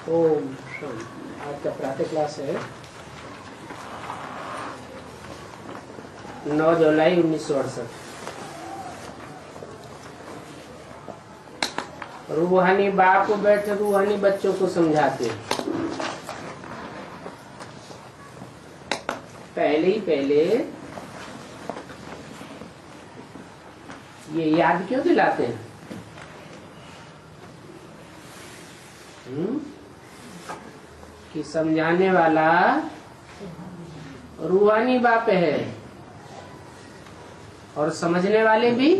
ओम शांति। आज का प्रातः क्लास है 9 जुलाई 1968। रूहानी बाप बैठे रूहानी बच्चों को समझाते हैं। पहले ये याद क्यों दिलाते हैं? कि समझाने वाला रूहानी बाप है और समझने वाले भी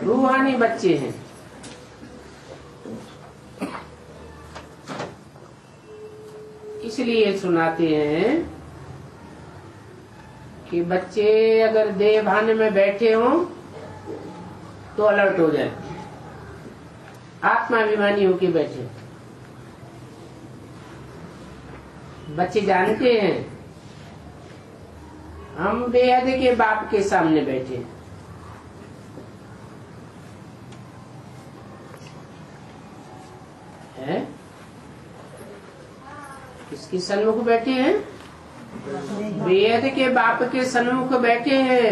रूहानी बच्चे हैं। इसलिए सुनाते हैं कि बच्चे अगर देह भान में बैठे हों तो अलर्ट हो जाए, आत्माभिमानी होके बैठे। बच्चे जानते हैं हम बेहद के बाप के सामने बैठे हैं। किसके सन्मुख बैठे हैं? बेहद के बाप के सन्मुख बैठे हैं।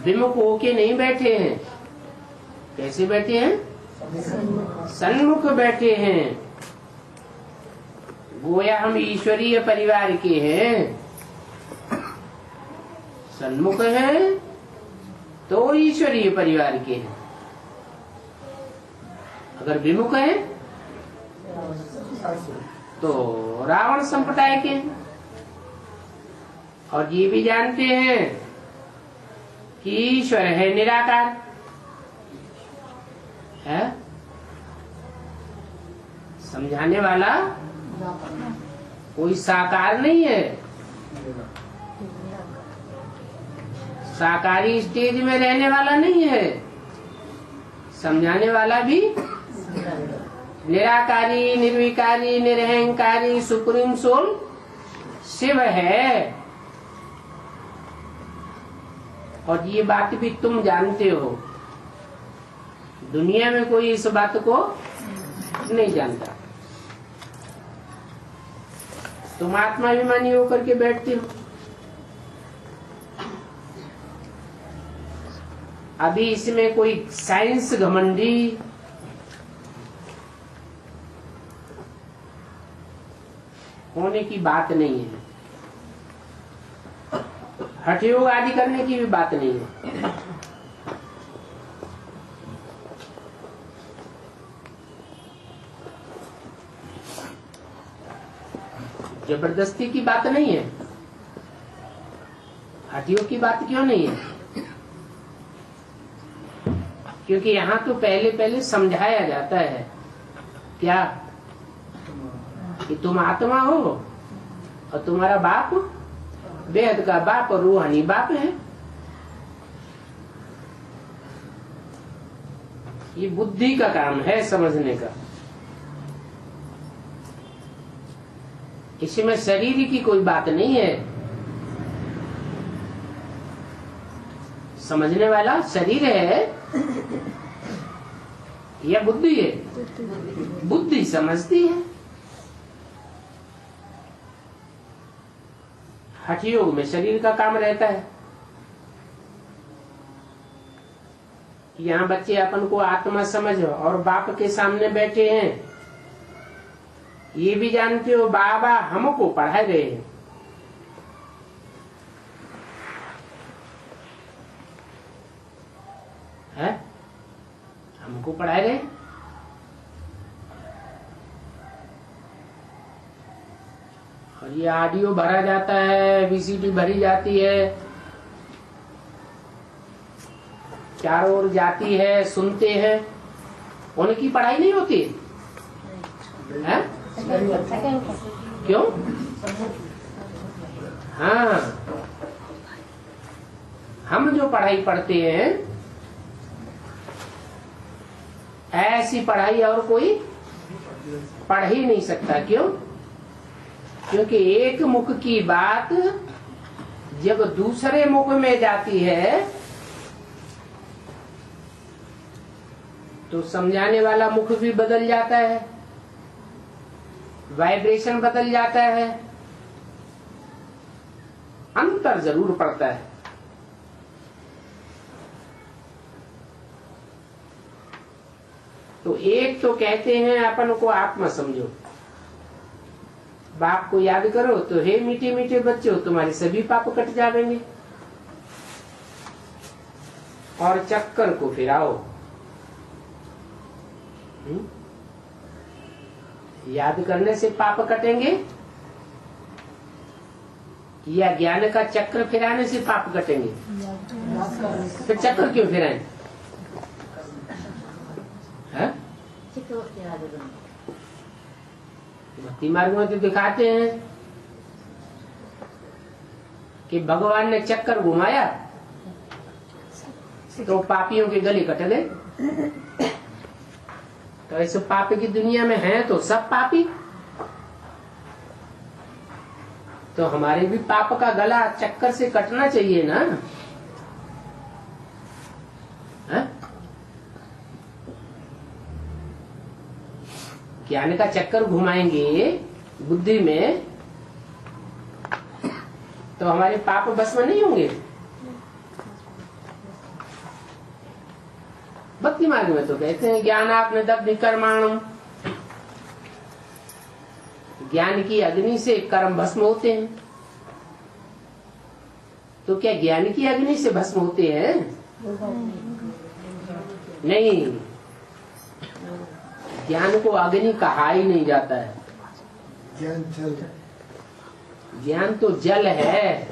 विमुख होके नहीं बैठे हैं। कैसे बैठे हैं? सन्मुख बैठे हैं। गोया हम ईश्वरीय परिवार के हैं। सन्मुख हैं तो ईश्वरीय परिवार के हैं। अगर विमुख हैं तो रावण संप्रदाय के हैं। और ये भी जानते हैं कि ईश्वर है निराकार है। समझाने वाला कोई साकार नहीं है। साकारी स्टेज में रहने वाला नहीं है। समझाने वाला भी निराकारी, निर्विकारी, निरहंकारी सुप्रीम सोल शिव है। और ये बात भी तुम जानते हो। दुनिया में कोई इस बात को नहीं जानता। तुम आत्माभिमानी होकर के बैठते हो। अभी इसमें कोई साइंस घमंडी होने की बात नहीं है। हठयोग आदि करने की भी बात नहीं है। जबरदस्ती की बात नहीं है। हठयोग की बात क्यों नहीं है? क्योंकि यहाँ तो पहले समझाया जाता है क्या कि तुम आत्मा हो और तुम्हारा बाप बेहद का बाप और रूहानी बाप है। ये बुद्धि का काम है समझने का। इसमें शरीर की कोई बात नहीं है। समझने वाला शरीर है या बुद्धि है? बुद्धि समझती है। हठ योग में शरीर का काम रहता है। यहाँ बच्चे अपन को आत्मा समझ और बाप के सामने बैठे हैं। ये भी जानते हो बाबा हमको पढ़ा रहे हैं। है? हमको पढ़ा रहे। और ये ऑडियो भरा जाता है, वीसीडी भरी जाती है, चारों ओर जाती है, सुनते हैं। उनकी पढ़ाई नहीं होती है? क्यों? हाँ, हम जो पढ़ाई पढ़ते हैं ऐसी पढ़ाई और कोई पढ़ ही नहीं सकता। क्यों? क्योंकि एक मुख की बात जब दूसरे मुख में जाती है तो समझाने वाला मुख भी बदल जाता है, वाइब्रेशन बदल जाता है, अंतर जरूर पड़ता है। तो एक तो कहते हैं अपन को आत्मा समझो, बाप को याद करो तो हे मीठे मीठे बच्चों तुम्हारे सभी पाप कट जाएंगे, और चक्कर को फिराओ। याद करने से पाप कटेंगे या ज्ञान का चक्र फिराने से पाप कटेंगे? फिर चक्र क्यों फिराएं? भक्ति मार्ग में तो दिखाते हैं कि भगवान ने चक्कर घुमाया तो पापियों के गले कट गए। तो ऐसे पाप की दुनिया में हैं तो सब पापी, तो हमारे भी पाप का गला चक्कर से कटना चाहिए ना। है? ज्ञान का चक्कर घुमाएंगे बुद्धि में तो हमारे पाप भस्म नहीं होंगे। भक्ति मार्ग में तो कहते हैं ज्ञानाग्नि दग्धि कर्माणम, ज्ञान की अग्नि से कर्म भस्म होते हैं। तो क्या ज्ञान की अग्नि से भस्म होते हैं? नहीं, ज्ञान को अग्नि कहा ही नहीं जाता है। ज्ञान तो जल है।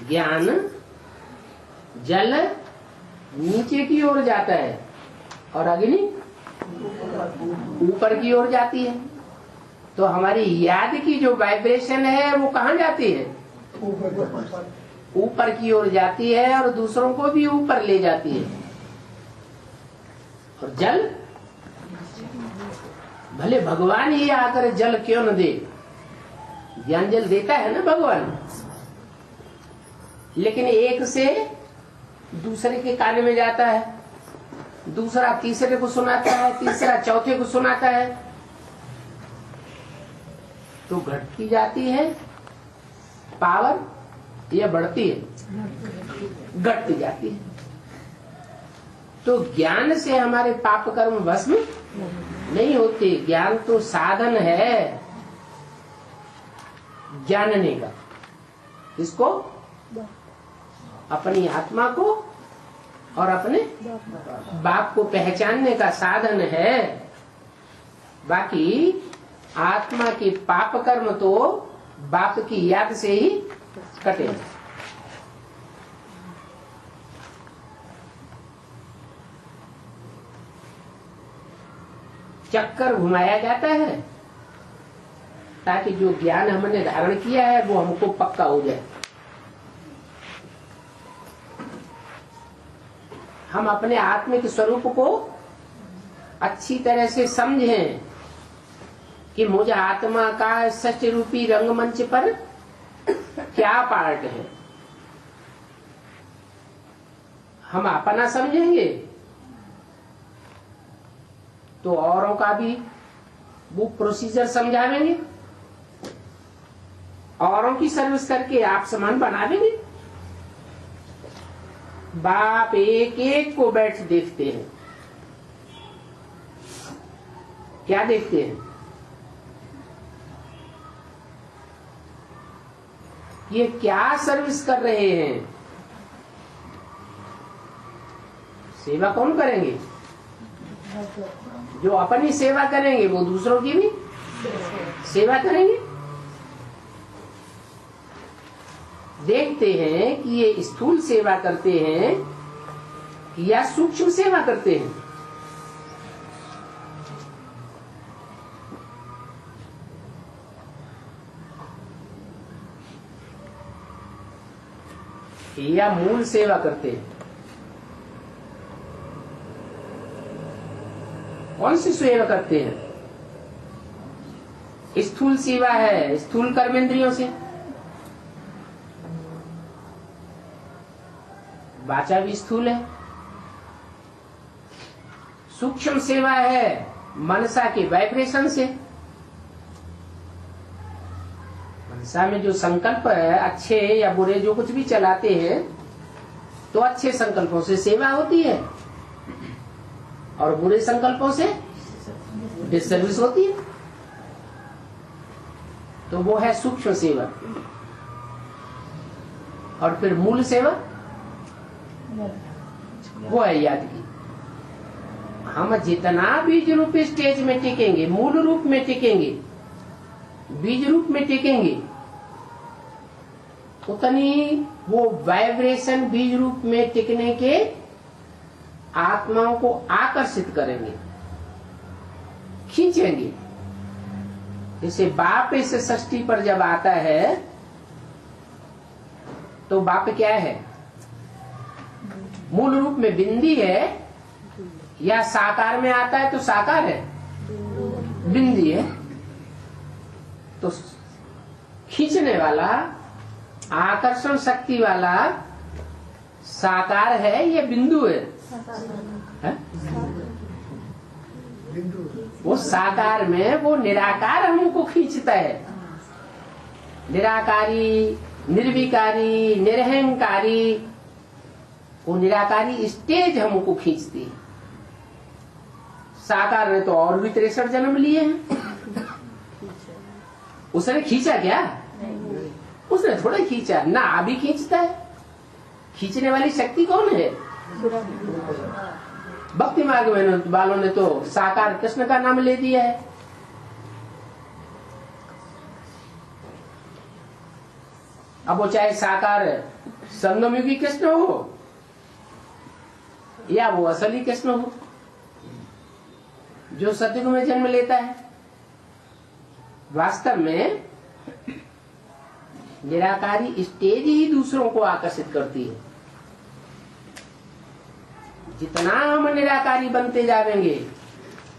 ज्ञान जल नीचे की ओर जाता है और अग्नि ऊपर की ओर जाती है। तो हमारी याद की जो वाइब्रेशन है वो कहाँ जाती है? ऊपर की ओर जाती है और दूसरों को भी ऊपर ले जाती है। और जल, भले भगवान ही आकर जल क्यों न दे, ज्ञान जल देता है ना भगवान, लेकिन एक से दूसरे के कान में जाता है, दूसरा तीसरे को सुनाता है, तीसरा चौथे को सुनाता है, तो घटती जाती है पावर या बढ़ती है? घटती जाती है। तो ज्ञान से हमारे पाप कर्म भस्म नहीं होते। ज्ञान तो साधन है जानने का। इसको अपनी आत्मा को और अपने बाप को पहचानने का साधन है। बाकी आत्मा के पाप कर्म तो बाप की याद से ही कटे। चक्कर घुमाया जाता है ताकि जो ज्ञान हमने धारण किया है वो हमको पक्का हो जाए। हम अपने आत्मिक स्वरूप को अच्छी तरह से समझें कि मुझे आत्मा का सत्य रूपी रंगमंच पर क्या पार्ट है। हम अपना समझेंगे तो औरों का भी वो प्रोसीजर समझावेंगे, औरों की सर्विस करके आप समान बना देंगे। बाप एक एक को बैठ देखते हैं। क्या देखते हैं? ये क्या सर्विस कर रहे हैं? सेवा कौन करेंगे? जो अपनी सेवा करेंगे वो दूसरों की भी सेवा करेंगे। देखते हैं कि ये स्थूल सेवा करते हैं या सूक्ष्म सेवा करते हैं। या मूल सेवा करते हैं। कौन सी सेवा करते हैं? स्थूल सेवा है, स्थूल कर्मेंद्रियों से। वाचा भी स्थूल है, सूक्ष्म सेवा है मनसा के वाइब्रेशन से। मनसा में जो संकल्प है, अच्छे या बुरे जो कुछ भी चलाते हैं, तो अच्छे संकल्पों से सेवा होती है और बुरे संकल्पों से डिसर्विस होती है। तो वो है सूक्ष्म सेवा। और फिर मूल सेवा वो है याद की। हम जितना बीज रूप स्टेज में टिकेंगे, मूल रूप में टिकेंगे, बीज रूप में टिकेंगे, उतनी वो वाइब्रेशन बीज रूप में टिकने के आत्माओं को आकर्षित करेंगे, खींचेंगे। जैसे बाप इस सृष्टि पर जब आता है तो बाप क्या है? मूल रूप में बिंदी है, या साकार में आता है तो साकार है, बिंदी है। तो खींचने वाला, आकर्षण शक्ति वाला साकार है या बिंदु है? वो साकार में वो निराकार हमको खींचता है। निराकारी, निर्विकारी, निरहंकारी, वो निराकारी स्टेज हमको खींचती है। साकार ने तो और भी 63 जन्म लिए हैं। उसने खींचा क्या? उसने थोड़ा खींचा ना, अभी खींचता है। खींचने वाली शक्ति कौन है? भक्ति मार्ग में वालों ने तो साकार कृष्ण का नाम ले दिया है। अब वो चाहे साकार संगमयुगी कृष्ण हो या वो असली कृष्ण हो जो सतयुग में जन्म लेता है, वास्तव में निराकारी स्टेज ही दूसरों को आकर्षित करती है। जितना हम निराकारी बनते जाएंगे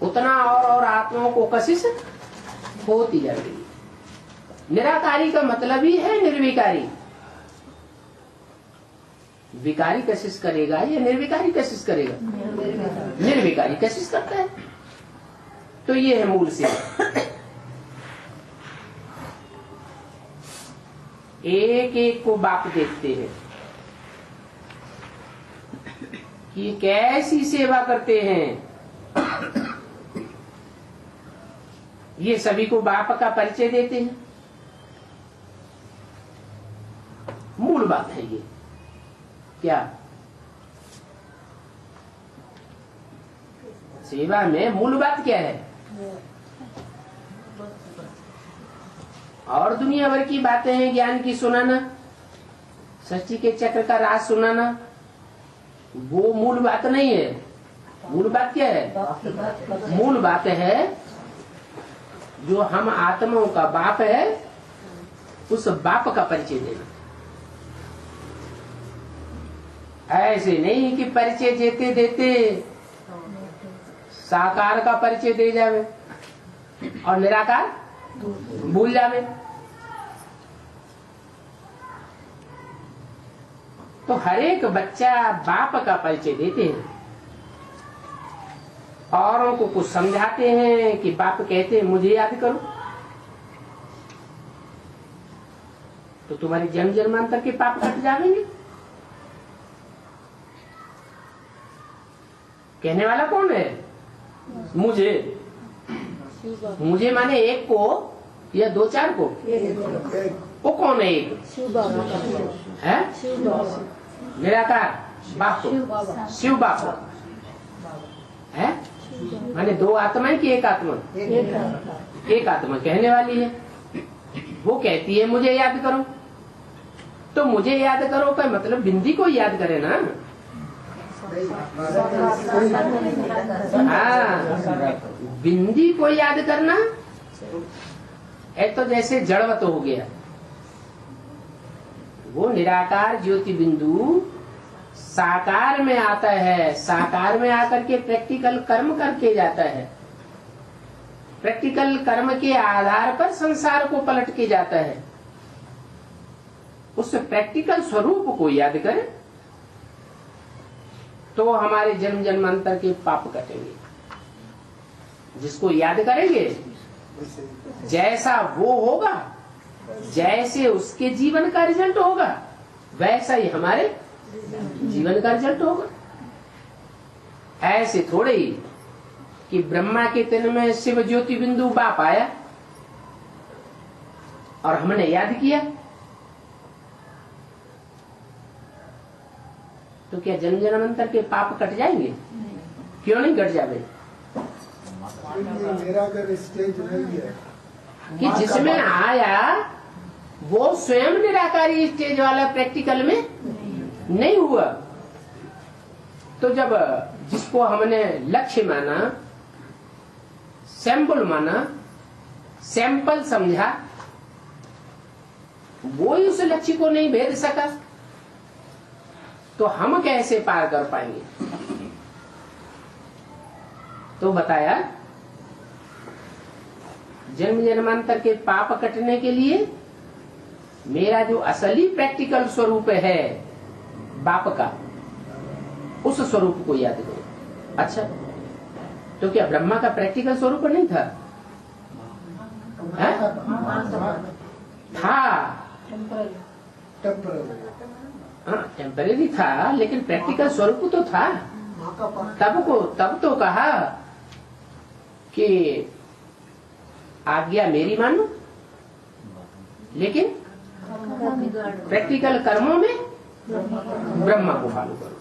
उतना और आत्माओं को कशिश होती जाएगी। निराकारी का मतलब ही है निर्विकारी। विकारी कशिश करेगा या निर्विकारी कशिश करेगा? निर्विकारी कशिश करता है। तो ये है मूल से। एक एक को बाप देखते हैं कि कैसी सेवा करते हैं। ये सभी को बाप का परिचय देते हैं। मूल बात है ये। क्या सेवा में मूल बात क्या है? और दुनिया भर की बातें हैं, ज्ञान की सुनाना, सृष्टि के चक्र का राज सुनाना, वो मूल बात नहीं है। मूल बात क्या है? मूल बात है जो हम आत्माओं का बाप है, उस बाप का परिचय देना। ऐसे नहीं कि परिचय देते देते साकार का परिचय दे जावे और निराकार भूल जावे। तो हर एक बच्चा बाप का परिचय देते हैं, औरों को कुछ समझाते हैं कि बाप कहते हैं मुझे याद करो। तो तुम्हारे जन्म जन्मांतर के पाप कट जाएंगे। कहने वाला कौन है? मुझे। मुझे माने एक को या दो चार को? वो कौन है एक? है निराकार बाप को, शिव बाप को है। माने दो आत्माएं कि एक आत्मा? एक आत्मा कहने वाली है। वो कहती है मुझे याद करो। तो मुझे याद करो का मतलब बिंदी को याद करे ना। हाँ, बिंदी को याद करना है तो जैसे जड़वत हो गया। वो निराकार ज्योति बिंदु साकार में आता है, साकार में आकर के प्रैक्टिकल कर्म करके जाता है। प्रैक्टिकल कर्म के आधार पर संसार को पलट के जाता है। उस प्रैक्टिकल स्वरूप को याद करें तो हमारे जन्म जन्मांतर के पाप कटेंगे। जिसको याद करेंगे जैसा वो होगा, जैसे उसके जीवन का रिजल्ट होगा, वैसा ही हमारे जीवन का रिजल्ट होगा। ऐसे थोड़े ही कि ब्रह्मा के तन में शिव ज्योति बिंदु बाप आया और हमने याद किया, तो क्या जन्म जन्मांतर के पाप कट जाएंगे? क्यों नहीं कट जावे? निराकर स्टेज नहीं है कि जिसमें आया वो स्वयं निराकारी स्टेज वाला प्रैक्टिकल में नहीं हुआ। तो जब जिसको हमने लक्ष्य माना, सैंपल माना, सैंपल समझा, वो ही उस लक्ष्य को नहीं भेद सका, तो हम कैसे पार कर पाएंगे? तो बताया जन्म जन्मांतर के पाप कटने के लिए मेरा जो असली प्रैक्टिकल स्वरूप है बाप का, उस स्वरूप को याद करो। अच्छा, तो क्या ब्रह्मा का प्रैक्टिकल स्वरूप नहीं था? था, टेम्परेरी था, लेकिन प्रैक्टिकल स्वरूप तो था। तब तो कहा कि आज्ञा मेरी मानो, लेकिन प्रैक्टिकल कर्मों में ब्रह्मा को फॉलो करो।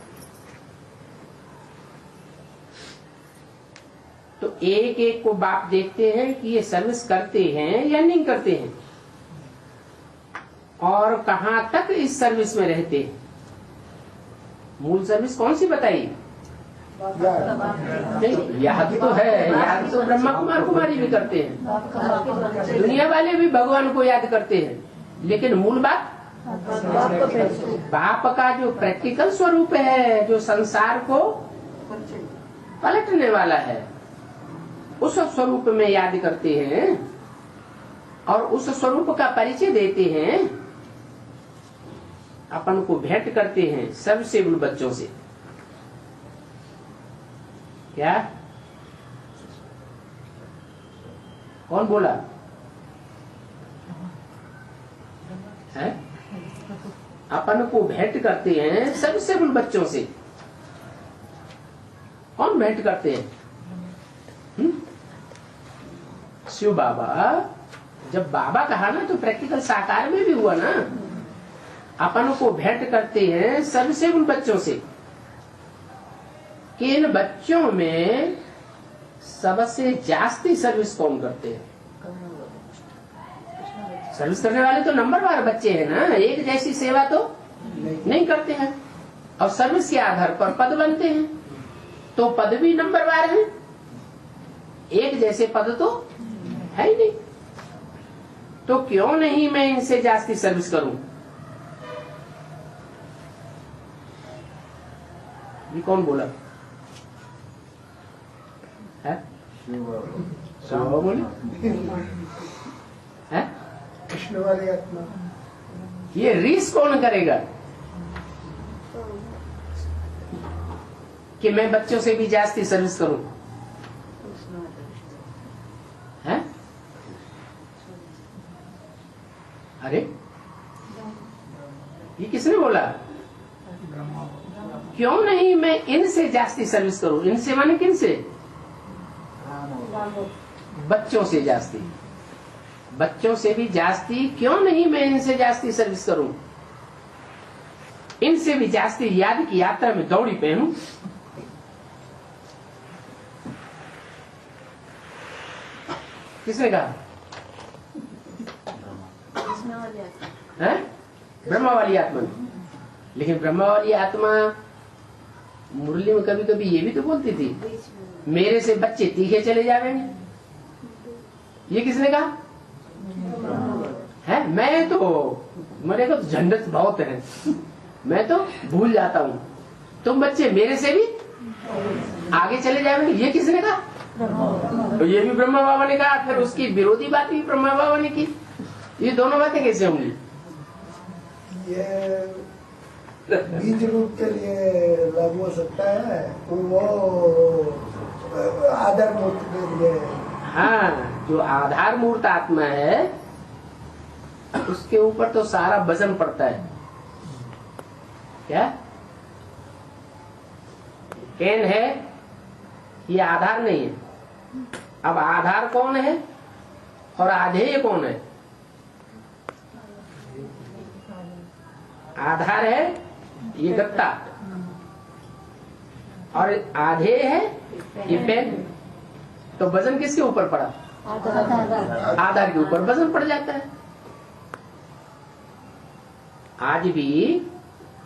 तो एक एक को बाप देखते हैं कि ये सर्विस करते हैं या नहीं करते हैं, और कहां तक इस सर्विस में रहते हैं। मूल सर्विस कौन सी बताई? नहीं, याद तो है, याद तो ब्रह्मा कुमार कुमारी भी करते हैं, दुनिया वाले भी भगवान को याद करते हैं, लेकिन मूल बात बाप का जो प्रैक्टिकल स्वरूप है, जो संसार को पलटने वाला है, उस स्वरूप में याद करते हैं और उस स्वरूप का परिचय देते हैं, अपन को भेंट करते हैं सबसे उन बच्चों से। क्या कौन बोला है? अपन को भेंट करते हैं सबसे उन बच्चों से। कौन भेंट करते हैं? शिव बाबा। जब बाबा कहा ना, तो प्रैक्टिकल साकार में भी हुआ ना। अपन को भेंट करते हैं सबसे उन बच्चों से कि इन बच्चों में सबसे जास्ती सर्विस कौन करते हैं? सर्विस करने वाले तो नंबरवार बच्चे हैं ना, एक जैसी सेवा तो नहीं करते हैं, और सर्विस के आधार पर पद बनते हैं, तो पद भी नंबरवार हैं, एक जैसे पद तो है ही नहीं। तो क्यों नहीं मैं इनसे जास्ती सर्विस करूं? ये कौन बोला है? बोले है? कृष्ण वाली आत्मा। ये रीस कौन करेगा कि मैं बच्चों से भी जास्ती सर्विस करूं? है? अरे ये किसने बोला? क्यों नहीं मैं इनसे जास्ती सर्विस करूं? इनसे माने किन से? बच्चों से जास्ती। बच्चों से भी जास्ती क्यों नहीं मैं इनसे जास्ती सर्विस करूं? इनसे भी जास्ती याद की यात्रा में दौड़ी पहनूं। किसने कहा? है? ब्रह्मा वाली आत्मा। लेकिन ब्रह्मा वाली आत्मा मुरली में कभी कभी ये भी तो बोलती थी, मेरे से बच्चे तीखे चले जाएंगे। ये किसने कहा है? मैं तो, मेरे को तो झंझट बहुत है, मैं तो भूल जाता हूँ, तुम बच्चे मेरे से भी आगे चले जाएंगे। ये किसने कहा? तो ये भी ब्रह्मा बाबा ने कहा। फिर उसकी विरोधी बात भी ब्रह्मा बाबा ने की। ये दोनों बातें कैसे होंगी? ये बीज रूप के लिए लागू हो सकता है, तो वो आधार मूर्त में ये हाँ, जो आधार मूर्त आत्मा है उसके ऊपर तो सारा वजन पड़ता है। क्या कैन है, ये आधार नहीं है। अब आधार कौन है और आधेय कौन है? आधार है ये गत्ता और आधेय है ये पेन। तो वजन किसके ऊपर पड़ा? आधार के ऊपर वजन पड़ जाता है। आज भी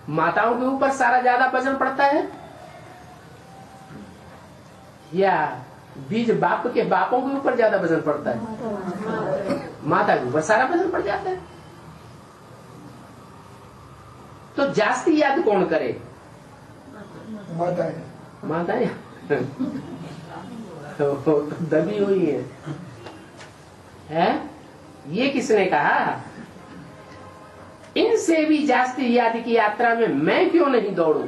माताओं के ऊपर सारा ज्यादा वजन पड़ता है या बीज बाप के बापों के ऊपर ज्यादा वजन पड़ता है? माता के ऊपर सारा वजन पड़ जाता है। तो जास्ती याद कौन करे? माता है। माता है तो दबी हुई है? ये किसने कहा? इनसे भी जास्ती याद की यात्रा में मैं क्यों नहीं दौड़ू?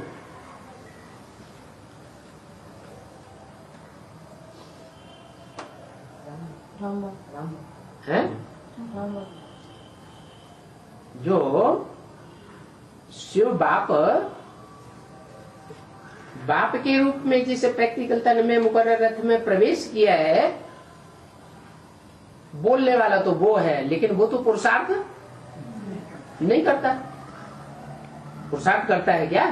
है? जो शिव बाप के रूप में जिसे प्रैक्टिकल तन में मुकर्रर रथ में प्रवेश किया है, बोलने वाला तो वो है, लेकिन वो तो पुरुषार्थ नहीं करता। पुरुषार्थ करता है क्या?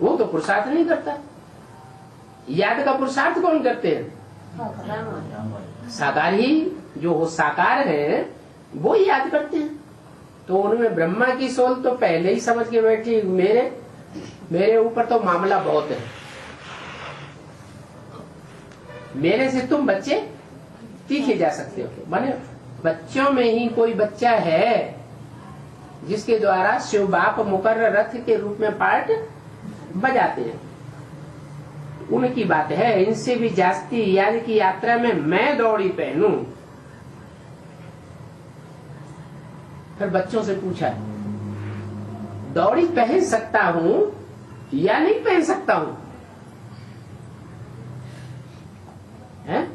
वो तो पुरुषार्थ नहीं करता। याद का पुरुषार्थ कौन करते हैं? साकार ही, जो वो साकार है वो ही याद करते हैं। तो उनमें ब्रह्मा की सोल तो पहले ही समझ के बैठी, मेरे ऊपर तो मामला बहुत है, मेरे से तुम बच्चे तीखे जा सकते हो। माने बच्चों में ही कोई बच्चा है जिसके द्वारा शिव बाप मुकर्रर रथ के रूप में पार्ट बजाते हैं, उनकी बात है। इनसे भी जास्ती याद की यात्रा में मैं दौड़ी पहनूं। फिर बच्चों से पूछा, दौड़ी पहन सकता हूं या नहीं पहन सकता हूं? है?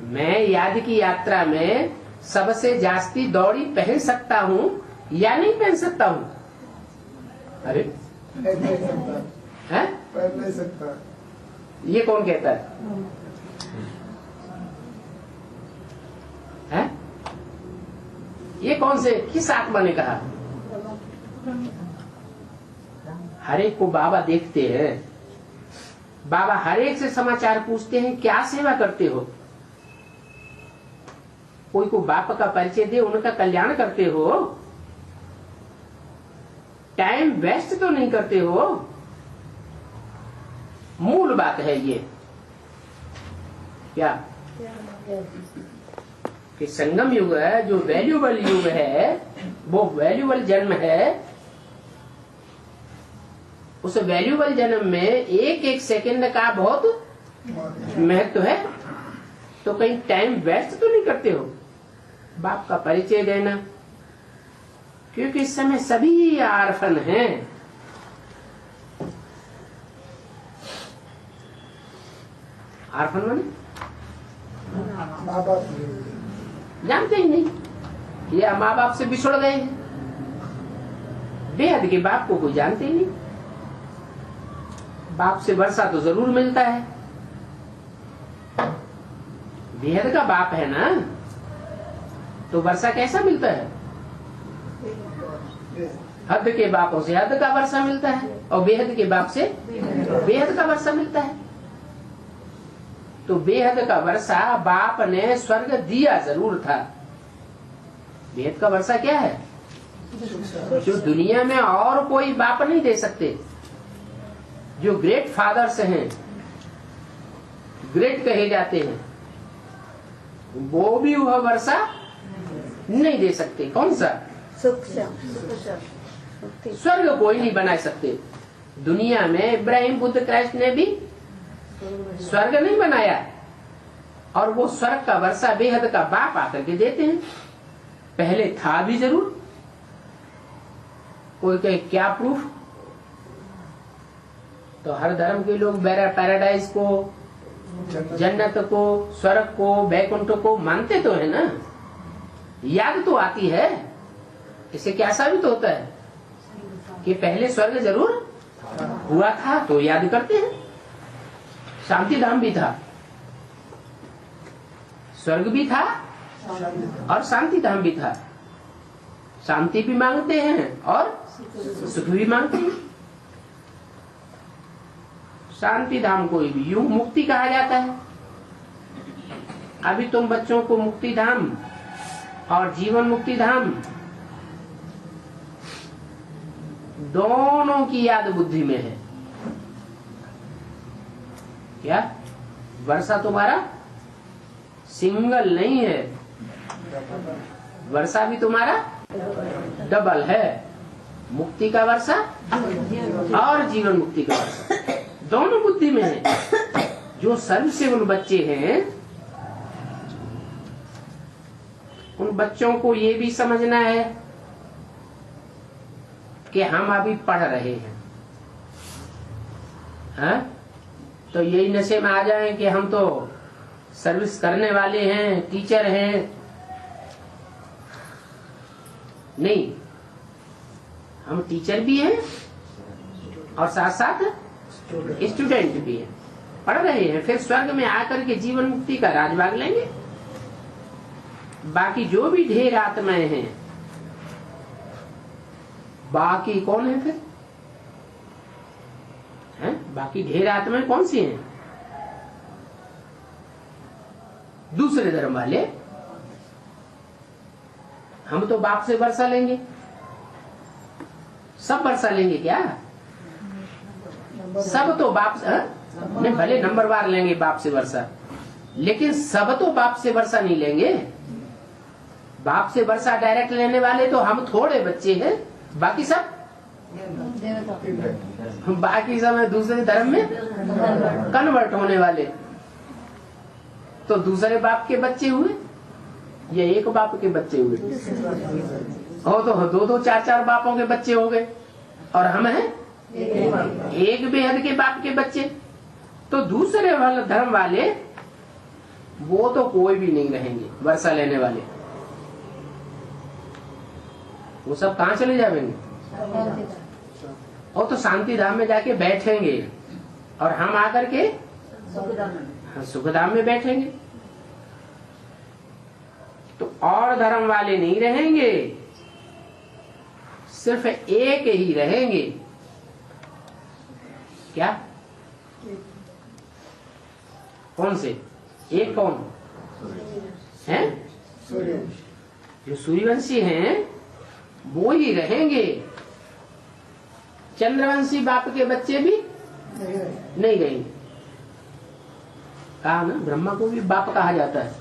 मैं याद की यात्रा में सबसे जास्ती दौड़ी पहन सकता हूं या नहीं पहन सकता हूं? अरे है? पहन नहीं सकता। ये कौन कहता है? है? ये कौन से किस आत्मा ने कहा? हर एक को बाबा देखते हैं, बाबा हर एक से समाचार पूछते हैं, क्या सेवा करते हो? कोई को बाप का परिचय दे, उनका कल्याण करते हो, टाइम वेस्ट तो नहीं करते हो। मूल बात है ये। क्या कि संगम युग है, जो वैल्यूबल युग है, वो वैल्यूबल जन्म है। उस वैल्यूबल जन्म में एक एक सेकंड का बहुत महत्व है। तो कहीं टाइम वेस्ट तो नहीं करते हो? बाप का परिचय देना, क्योंकि इस समय सभी आर्फन हैं। आर्फन माने माँ बाप जानते ही नहीं, ये माँ बाप से बिछुड़ गए हैं। बेहद के बाप को कोई जानते ही नहीं। बाप से वर्षा तो जरूर मिलता है, बेहद का बाप है ना, तो वर्षा कैसा मिलता है? हद के बापों से हद का वर्षा मिलता है और बेहद के बाप से बेहद का वर्षा मिलता है। तो बेहद का वर्षा बाप ने स्वर्ग दिया जरूर था। बेहद का वर्षा क्या है? जो दुनिया में और कोई बाप नहीं दे सकते। जो ग्रेट फादर्स हैं, ग्रेट कहे जाते हैं, वो भी वह वर्षा नहीं दे सकते। कौन सा? स्वर्ग कोई नहीं बना सकते। दुनिया में इब्राहिम बुद्ध क्राइस्ट ने भी स्वर्ग नहीं बनाया, और वो स्वर्ग का वर्षा बेहद का बाप आकर के देते हैं। पहले था भी जरूर। कोई कहे क्या प्रूफ? तो हर धर्म के लोग पैराडाइज को, जन्नत को, स्वर्ग को, वैकुंठ को मानते तो है ना। याद तो आती है। इससे क्या साबित होता है कि पहले स्वर्ग जरूर हुआ था, तो याद करते हैं। शांति धाम भी था, स्वर्ग भी था और शांति धाम भी था। शांति भी मांगते हैं और सुख भी मांगते हैं। शांति धाम को भी यूं मुक्ति कहा जाता है। अभी तुम बच्चों को मुक्ति धाम और जीवन मुक्ति धाम दोनों की याद बुद्धि में है। क्या वर्षा तुम्हारा सिंगल नहीं है, वर्षा भी तुम्हारा डबल है। मुक्ति का वर्षा और जीवन मुक्ति का वर्षा दोनों बुद्धि में है। जो सर्वसेवन बच्चे हैं उन बच्चों को ये भी समझना है कि हम अभी पढ़ रहे हैं, हाँ? तो यही नशे में आ जाए कि हम तो सर्विस करने वाले हैं, टीचर हैं। नहीं, हम टीचर भी हैं और साथ साथ स्टूडेंट भी हैं, पढ़ रहे हैं। फिर स्वर्ग में आकर के जीवन मुक्ति का राजभाग लेंगे। बाकी जो भी ढेर आत्माएं हैं, बाकी कौन है फिर? हैं? बाकी ढेर आत्माएं कौन सी हैं? दूसरे धर्म वाले। हम तो बाप से वर्षा लेंगे, सब वर्षा लेंगे क्या? सब तो बाप से नहीं, भले नंबरवार लेंगे बाप से वर्षा, लेकिन सब तो बाप से वर्षा नहीं लेंगे। बाप से वर्षा डायरेक्ट लेने वाले तो हम थोड़े बच्चे हैं, बाकी सब बाकी सब दूसरे धर्म में कन्वर्ट होने वाले। तो दूसरे बाप के बच्चे हुए या एक बाप के बच्चे हुए? हो तो दो दो चार चार बापों के बच्चे हो गए, और हम हैं एक बेहद के बाप के बच्चे। तो दूसरे वाले धर्म वाले वो तो कोई भी नहीं रहेंगे वर्षा लेने वाले। वो सब कहाँ चले जाएंगे? और तो शांति धाम में जाके बैठेंगे और हम आकर के सुखधाम में बैठेंगे। तो और धर्म वाले नहीं रहेंगे, सिर्फ एक ही रहेंगे। क्या? कौन से एक? कौन है? जो सूर्यवंशी हैं वो ही रहेंगे। चंद्रवंशी बाप के बच्चे भी नहीं रहेंगे। कहा ना, ब्रह्मा को भी बाप कहा जाता है।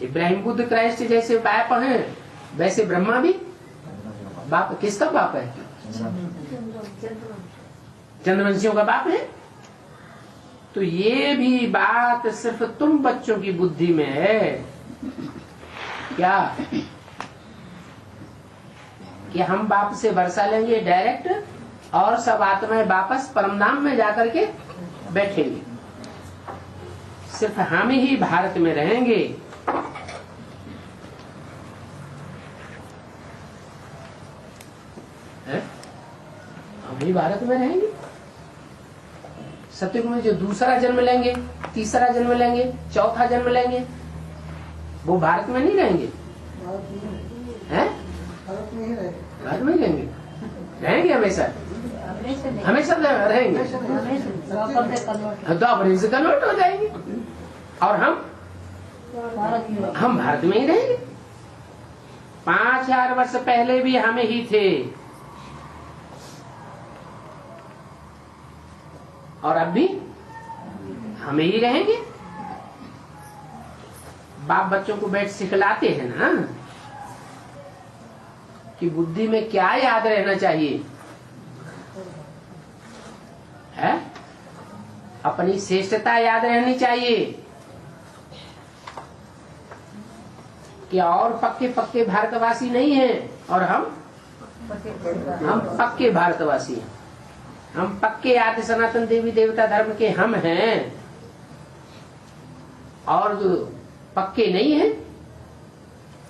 इब्राहिम बुद्ध क्राइस्ट जैसे बाप हैं, वैसे ब्रह्मा भी बाप। किसका बाप है? चंद्रवंशियों का बाप है। तो ये भी बात सिर्फ तुम बच्चों की बुद्धि में है। क्या कि हम बाप से वर्षा लेंगे डायरेक्ट, और सब आत्माएं वापस परमधाम में जाकर के बैठेंगे। सिर्फ हम ही भारत में रहेंगे। हम ही भारत में रहेंगे। सतयुग में जो दूसरा जन्म लेंगे, तीसरा जन्म लेंगे, चौथा जन्म लेंगे, वो भारत में नहीं रहेंगे। हैं? भारत में ही रहेंगे। रहेंगे हमेशा, हमेशा रहेंगे। द्वापर से कन्वर्ट हो जाएंगे और हम भारत में ही रहेंगे। 5000 वर्ष पहले भी हमें ही थे और अब भी हमें ही रहेंगे। बाप बच्चों को बैठ सिखलाते हैं ना कि बुद्धि में क्या याद रहना चाहिए है? अपनी श्रेष्ठता याद रहनी चाहिए कि और पक्के पक्के भारतवासी नहीं हैं और हम पक्के भारतवासी हैं। हम पक्के आदि सनातन देवी देवता धर्म के हम हैं, और जो पक्के नहीं है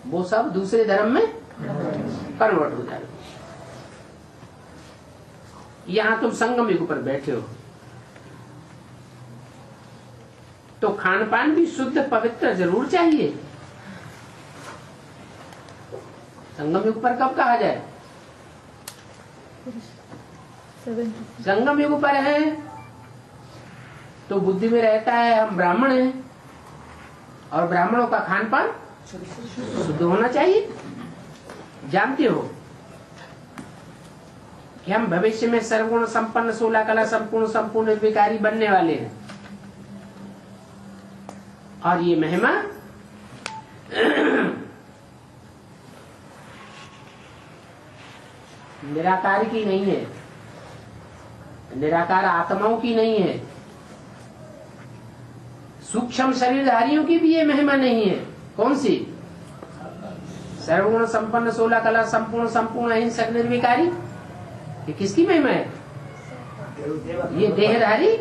वो सब दूसरे धर्म में कन्वर्ट हो जाए। यहां तुम संगम युग पर बैठे हो तो खान पान भी शुद्ध पवित्र जरूर चाहिए। संगम युग पर कब कहा जाए? संगम युग पर है तो बुद्धि में रहता है हम ब्राह्मण हैं, और ब्राह्मणों का खान पान शुद्ध होना चाहिए। जानते हो कि हम भविष्य में सर्वगुण संपन्न 16 कला संपूर्ण निर्विकारी बनने वाले हैं, और ये महिमा निराकार की नहीं है, निराकार आत्माओं की नहीं है, सूक्ष्म शरीरधारियों की भी ये महिमा नहीं है। कौन सी? सर्वगुण संपन्न 16 कला संपूर्ण अहिंसक निर्विकारी। ये किसकी महिमा है? ये देहधारी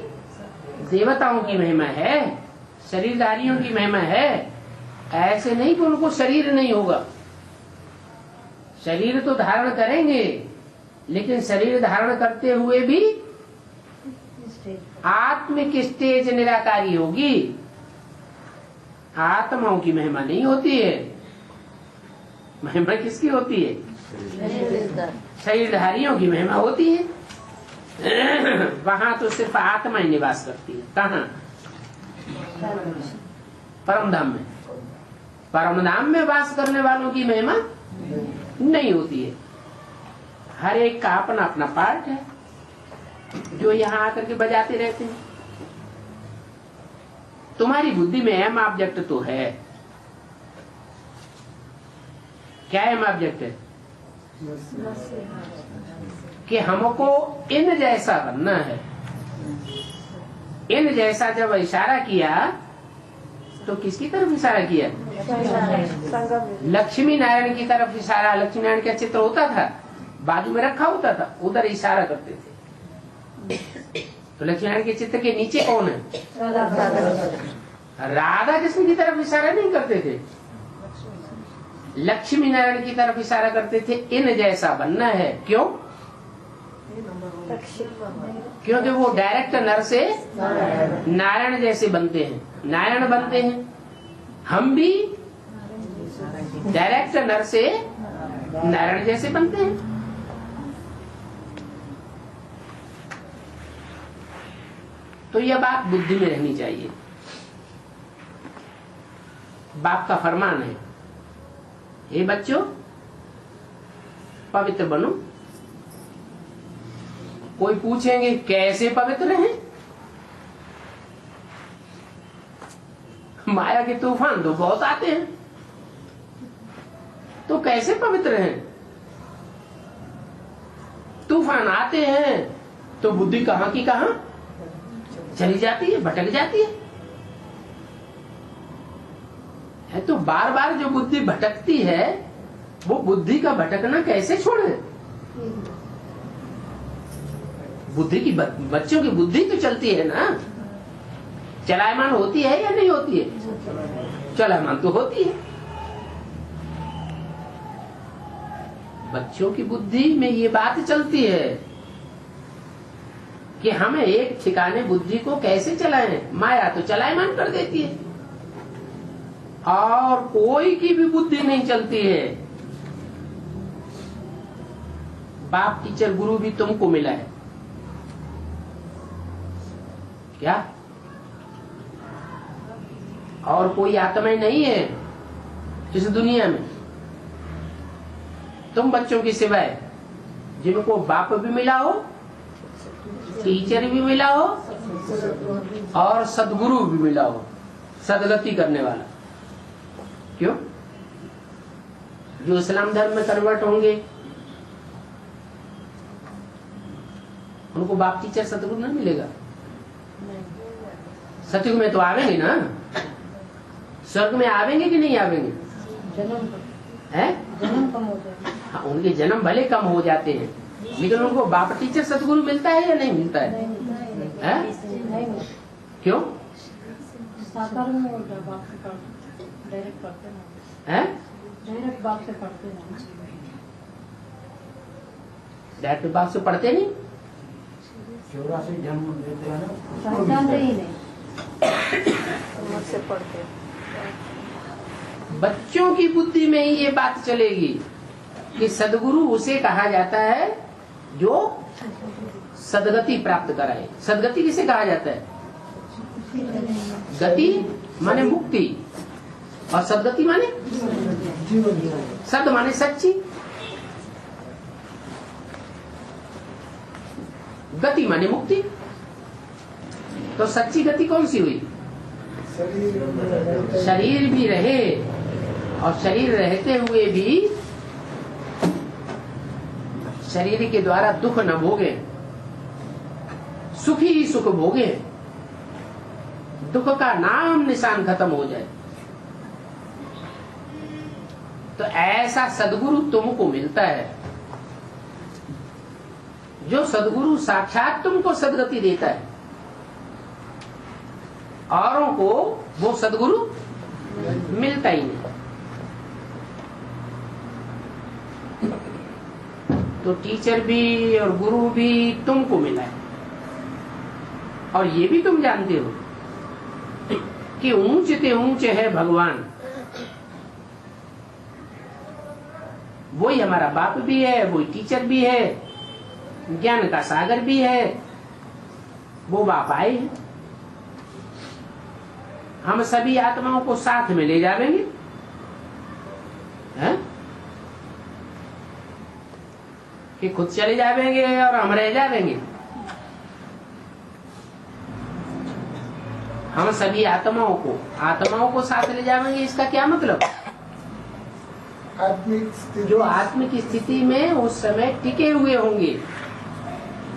देवताओं की महिमा है, शरीरधारियों की महिमा है। ऐसे नहीं कि उनको शरीर नहीं होगा, शरीर तो धारण करेंगे, लेकिन शरीर धारण करते हुए भी आत्मिक स्टेज निराकारी होगी। आत्माओं की महिमा नहीं होती है। महिमा किसकी होती है? शरीरधारियों की महिमा होती है। वहां तो सिर्फ आत्मा ही निवास करती है। कहाँ? परम धाम में। परम धाम में वास करने वालों की महिमा नहीं होती है। हर एक का अपना अपना पार्ट है जो यहाँ आकर के बजाते रहते हैं। तुम्हारी बुद्धि में एम ऑब्जेक्ट तो है। क्या एम ऑब्जेक्ट है? कि हमको इन जैसा बनना है। इन जैसा जब इशारा किया तो किसकी तरफ इशारा किया? लक्ष्मी नारायण की तरफ इशारा। लक्ष्मी नारायण का चित्र होता था, बाजू में रखा होता था, उधर इशारा करते थे। तो लक्ष्मी नारायण के चित्र के नीचे कौन है? राधा कृष्ण की तरफ इशारा नहीं करते थे, लक्ष्मी नारायण की तरफ इशारा करते थे। इन जैसा बनना है। क्यों? क्योंकि वो डायरेक्ट नर से नारायण जैसे बनते हैं, नारायण बनते हैं। हम भी डायरेक्ट नर से नारायण जैसे बनते हैं। तो यह बात बुद्धि में रहनी चाहिए। बाप का फरमान है, हे बच्चों पवित्र बनो। कोई पूछेंगे कैसे पवित्र हैं? माया के तूफान तो बहुत आते हैं, तो कैसे पवित्र हैं? तूफान आते हैं तो बुद्धि कहां की कहां चली जाती है, भटक जाती है। तो बार बार जो बुद्धि भटकती है वो बुद्धि का भटकना कैसे छोड़े? बुद्धि की बच्चों की बुद्धि तो चलती है ना, चलायमान होती है या नहीं होती है? चलायमान तो होती है। बच्चों की बुद्धि में ये बात चलती है कि हमें एक ठिकाने बुद्धि को कैसे चलाएं। माया तो चलायमान कर देती है, और कोई की भी बुद्धि नहीं चलती है। बाप टीचर गुरु भी तुमको मिला है क्या? और कोई आत्मा नहीं है इस दुनिया में तुम बच्चों की सिवाय, जिनको बाप भी मिला हो, टीचर भी मिला हो, और सदगुरु भी मिला हो, सदगति करने वाला। क्यों? जो इस्लाम धर्म में कन्वर्ट होंगे उनको बाप टीचर सदगुरु नहीं मिलेगा। सतयुग में तो आवेंगे ना, स्वर्ग में आवेंगे कि नहीं आवेंगे? जन्म है, जन्म कम हो जाते हैं। हाँ, उनके जन्म भले कम हो जाते हैं, लेकिन उनको बाप टीचर सदगुरु मिलता है या नहीं मिलता है? हैं? क्यों? साकार में बाप से डायरेक्ट पढ़ते ना, हैं? डायरेक्ट बाप से पढ़ते ना, डायरेक्ट बाप से पढ़ते नहीं? 84 जन्म देते हैं ना, पहचानते ही नहीं, मुझसे पढ़ते। बच्चों की बुद्धि में ही ये बात चलेगी कि सदगुरु उसे कहा जाता है जो सदगति प्राप्त कराए। सदगति किसे कहा जाता है? गति माने मुक्ति, और सदगति माने सद माने सच्ची, गति माने मुक्ति। तो सच्ची गति कौन सी हुई? शरीर भी रहे और शरीर रहते हुए भी शरीर के द्वारा दुख न भोगे, सुखी ही सुख भोगे, दुख का नाम निशान खत्म हो जाए। तो ऐसा सदगुरु तुमको मिलता है, जो सदगुरु साक्षात तुमको सदगति देता है। औरों को वो सदगुरु मिलता ही नहीं। तो टीचर भी और गुरु भी तुमको मिला है, और ये भी तुम जानते हो कि ऊंचे ते ऊंचे है भगवान। वही हमारा बाप भी है, वही टीचर भी है, ज्ञान का सागर भी है। वो बाप आए हैं, हम सभी आत्माओं को साथ में ले जाएंगे, हैं? कि खुद चले जाएंगे और हम रह जाएंगे। हम सभी आत्माओं को साथ ले जाएंगे। इसका क्या मतलब? आत्मिक स्थिति, जो आत्मिक स्थिति में उस समय टिके हुए होंगे,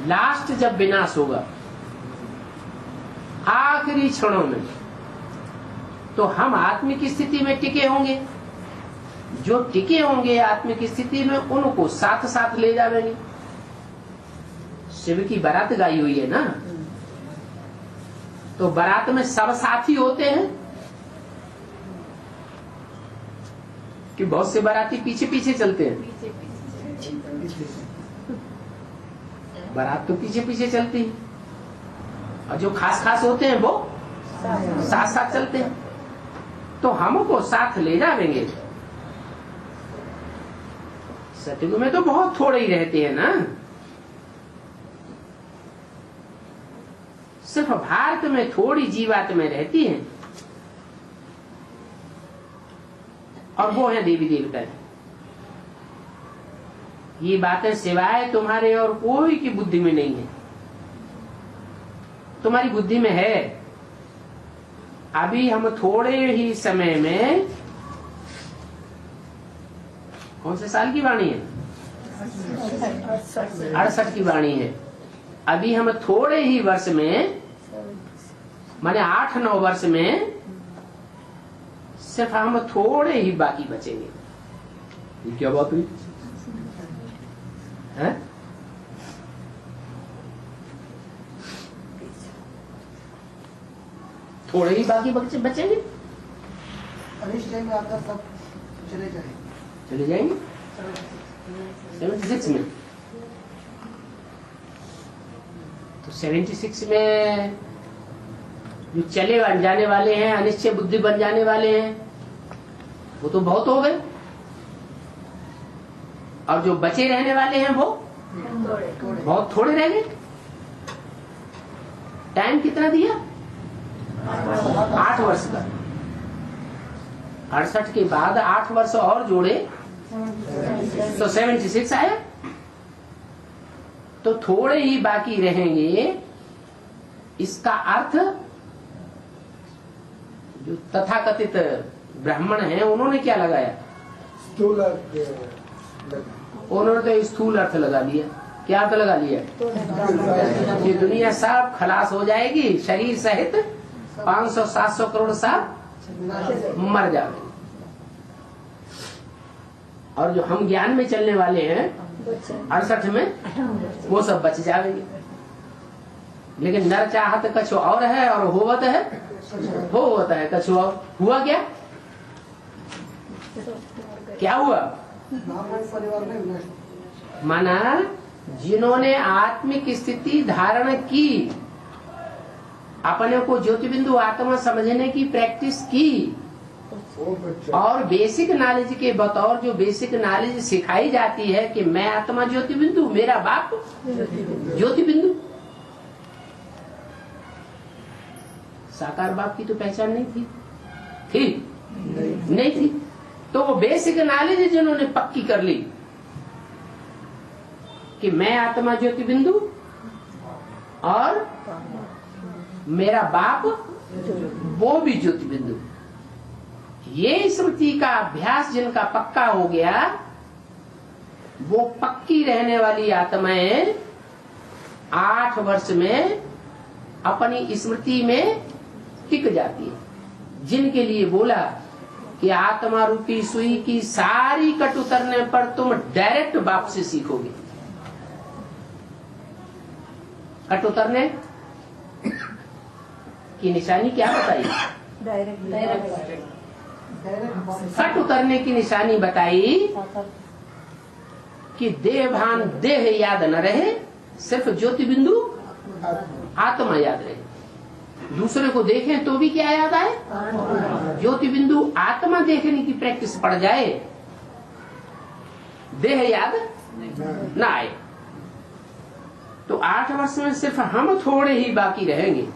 लास्ट जब विनाश होगा आखिरी क्षणों में, तो हम आत्मिक स्थिति में टिके होंगे। जो टिके होंगे आत्मिक स्थिति में, उनको साथ साथ ले जाएंगे। शिव की बारात गाई हुई है ना, तो बारात में सब साथी होते हैं कि बहुत से बाराती पीछे पीछे चलते हैं? बारात तो पीछे पीछे चलती है, और जो खास खास होते हैं वो साथ साथ चलते हैं। तो हमको साथ ले जाएंगे। सतयुग में तो बहुत थोड़े ही रहते हैं ना, सिर्फ भारत में थोड़ी जीवात्माएं रहती हैं, और वो है देवी देवता। ये बातें सिवाय तुम्हारे और कोई की बुद्धि में नहीं है। तुम्हारी बुद्धि में है। अभी हम थोड़े ही समय में, कौन से साल की वाणी है? 68 की वाणी है। अभी हम थोड़े ही वर्ष में, माने 8-9 वर्ष में, सिर्फ हम थोड़े ही बाकी बचेंगे। ये क्या बात हुई है? थोड़े ही बाकी बचेंगे। अनिष्ट टाइम में आपका सब चले जाएंगे 76 में। तो 76 में जो चले जाने वाले हैं, अनिश्चय बुद्धि बन जाने वाले हैं, वो तो बहुत हो गए। और जो बचे रहने वाले हैं वो बहुत थोड़े रह गए। टाइम कितना दिया? 8 वर्ष का। 68 के बाद 8 वर्ष और जोड़े तो 76 आया। तो थोड़े ही बाकी रहेंगे। इसका अर्थ जो तथाकथित ब्राह्मण हैं, उन्होंने क्या लगाया? स्थूल उन्होंने तो स्थूल अर्थ लगा लिया। क्या अर्थ लगा लिया? ये दुनिया सब खलास हो जाएगी, शरीर सहित 500-700 करोड़ सब मर जाएंगे। और जो हम ज्ञान में चलने वाले हैं, 68 में वो सब बच जाएंगे। लेकिन नर चाहत कछु और है और होवत है कछु और। हुआ क्या हुआ? परिवार में नष्ट। माना जिन्होंने आत्मिक स्थिति धारण की, अपने को ज्योति बिंदु आत्मा समझने की प्रैक्टिस की, वो बच्चा और बेसिक नॉलेज के बतौर जो बेसिक नॉलेज सिखाई जाती है कि मैं आत्मा ज्योति बिंदु, मेरा बाप ज्योति बिंदु। साकार बाप की तो पहचान नहीं थी नहीं थी। तो वो बेसिक नॉलेज जिन्होंने पक्की कर ली कि मैं आत्मा ज्योति बिंदु और मेरा बाप वो भी ज्योति बिंदु, ये स्मृति का अभ्यास जिनका पक्का हो गया, वो पक्की रहने वाली आत्माएं 8 वर्ष में अपनी स्मृति में टिक जाती है। जिनके लिए बोला कि आत्मा रूपी सुई की सारी कट उतरने पर तुम डायरेक्ट बाप से सीखोगे। कट उतरने की निशानी क्या बताई? कट उतरने की निशानी बताई कि देह भान देह याद न रहे, सिर्फ ज्योति बिंदु आत्मा याद रहे। दूसरे को देखें तो भी क्या याद आए? ज्योति बिंदु आत्मा देखने की प्रैक्टिस पड़ जाए, देह याद न आए। तो 8 वर्ष में सिर्फ हम थोड़े ही बाकी रहेंगे।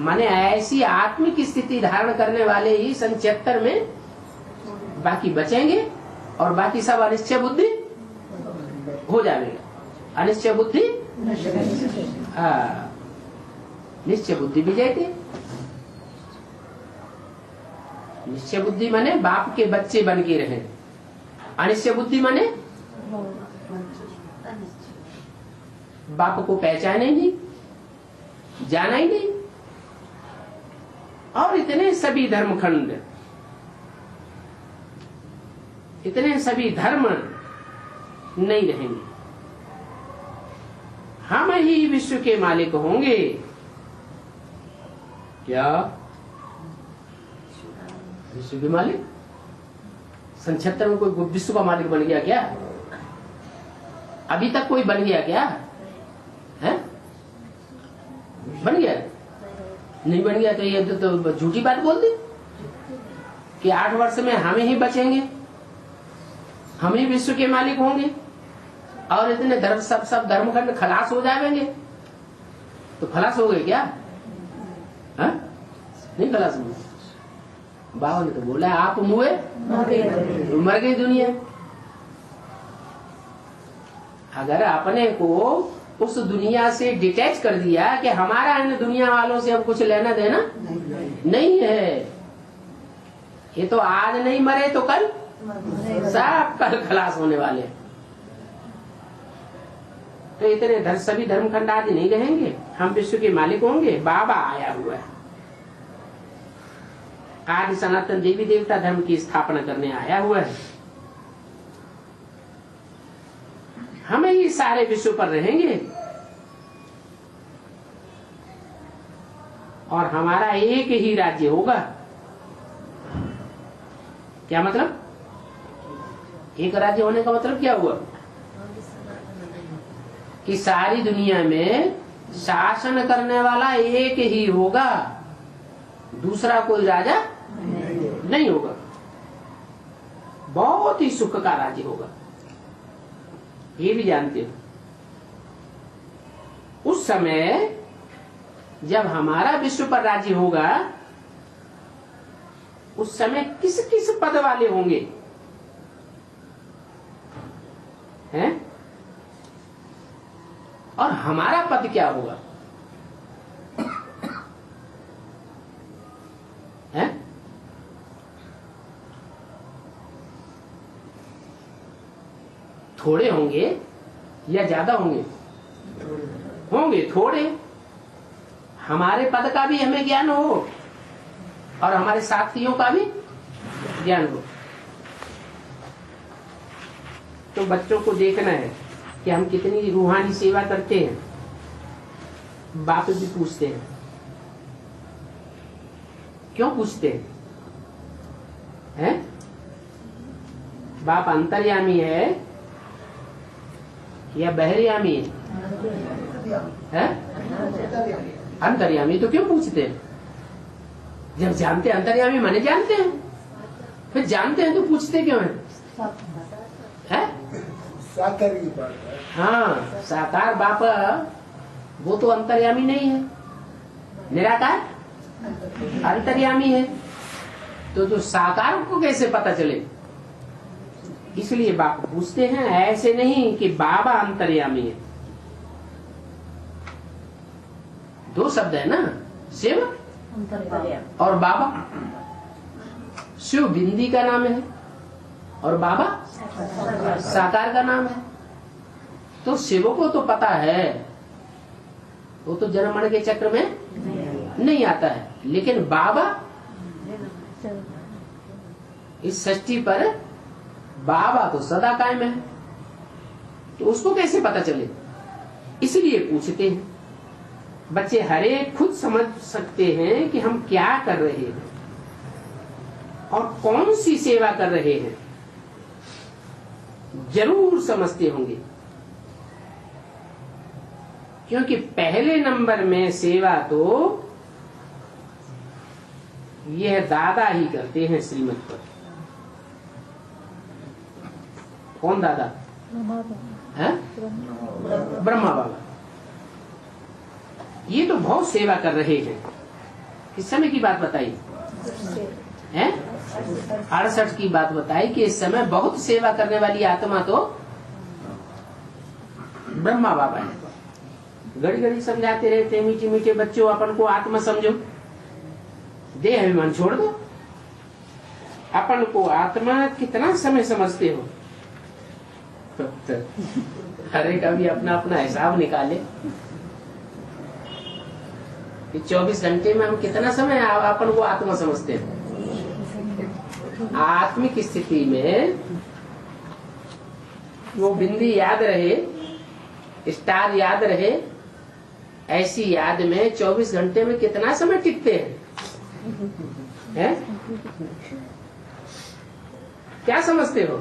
माने ऐसी आत्मिक स्थिति धारण करने वाले ही 77 में बाकी बचेंगे, और बाकी सब अनिश्चय बुद्धि हो जाएंगे। अनिश्चय बुद्धि, निश्चय बुद्धि भी जाती। निश्चय बुद्धि माने बाप के बच्चे बन के रहे। अनिश्चय बुद्धि माने बाप को पहचाने ही नहीं, जाना ही नहीं, और इतने सभी धर्मखंड, इतने सभी धर्म नहीं रहेंगे। हम ही विश्व के मालिक होंगे। क्या विश्व के मालिक? 77 में कोई विश्व का मालिक बन गया क्या? अभी तक कोई बन गया क्या है? बन गया? नहीं बन गया तो ये तो झूठी बात बोल दी कि 8 वर्ष में हम ही बचेंगे, हम ही विश्व के मालिक होंगे, और इतने धर्म सब धर्मखंड खलास हो जाएंगे। तो खलास हो गए क्या? हा? नहीं खलास हुए। बाबा ने तो बोला आप मुए तो मर गई दुनिया। अगर अपने को उस दुनिया से डिटैच कर दिया कि हमारा इन दुनिया वालों से अब कुछ लेना देना नहीं है, ये तो आज नहीं मरे तो कल सब कल खलास होने वाले। तो इतने सभी धर्मखंड आदि नहीं रहेंगे, हम विश्व के मालिक होंगे। बाबा आया हुआ है, आदि सनातन देवी देवता धर्म की स्थापना करने आया हुआ है। हम ही सारे विश्व पर रहेंगे, और हमारा एक ही राज्य होगा। क्या मतलब? एक राज्य होने का मतलब क्या हुआ? कि सारी दुनिया में शासन करने वाला एक ही होगा, दूसरा कोई राजा नहीं होगा। बहुत ही सुख का राज्य होगा, ये भी जानते हो। उस समय जब हमारा विश्व पर राज्य होगा, उस समय किस किस पद वाले होंगे हैं? और हमारा पद क्या होगा है? थोड़े होंगे या ज्यादा होंगे? होंगे थोड़े। हमारे पद का भी हमें ज्ञान हो, और हमारे साथियों का भी ज्ञान हो। तो बच्चों को देखना है कि हम कितनी रूहानी सेवा करते हैं, बाप भी पूछते हैं। क्यों पूछते हैं? बाप अंतर्यामी है या बहिर्यामी है? अंतर्यामी। तो क्यों पूछते हैं? जब जानते हैं अंतर्यामी माने जानते हैं, फिर जानते हैं तो पूछते क्यों हैं? साकार की बात है। हाँ, साकार बाप वो तो अंतर्यामी नहीं है, निराकार अंतर्यामी है। तो जो साकार को कैसे पता चले? इसलिए बाप पूछते हैं, ऐसे नहीं कि बाबा अंतर्यामी है। दो शब्द है ना, शिव और बाबा। शिव बिंदी का नाम है और बाबा साकार का नाम है। तो शिव को तो पता है, वो तो जन्म मरण के चक्र में नहीं आता है, लेकिन बाबा इस सृष्टि पर बाबा तो सदा कायम है, तो उसको कैसे पता चले? इसलिए पूछते हैं। बच्चे हरे खुद समझ सकते हैं कि हम क्या कर रहे हैं और कौन सी सेवा कर रहे हैं, जरूर समझते होंगे। क्योंकि पहले नंबर में सेवा तो यह दादा ही करते हैं श्रीमत पर। कौन दादा है? ब्रह्मा बाबा। ये तो बहुत सेवा कर रहे हैं। किस समय की बात बताई है? 68 की बात बताई कि इस समय बहुत सेवा करने वाली आत्मा तो ब्रह्मा बाबा है। घड़ी घड़ी समझाते रहते हैं, मीठे मीठे बच्चों अपन को आत्मा समझो, देह अभिमान छोड़ दो। अपन को आत्मा कितना समय समझते हो? हरे का भी अपना अपना हिसाब निकाले कि 24 घंटे में हम कितना समय अपन को आत्मा समझते हैं। आत्मिक स्थिति में वो बिंदी याद रहे, स्टार याद रहे, ऐसी याद में 24 घंटे में कितना समय टिकते हैं? क्या समझते हो?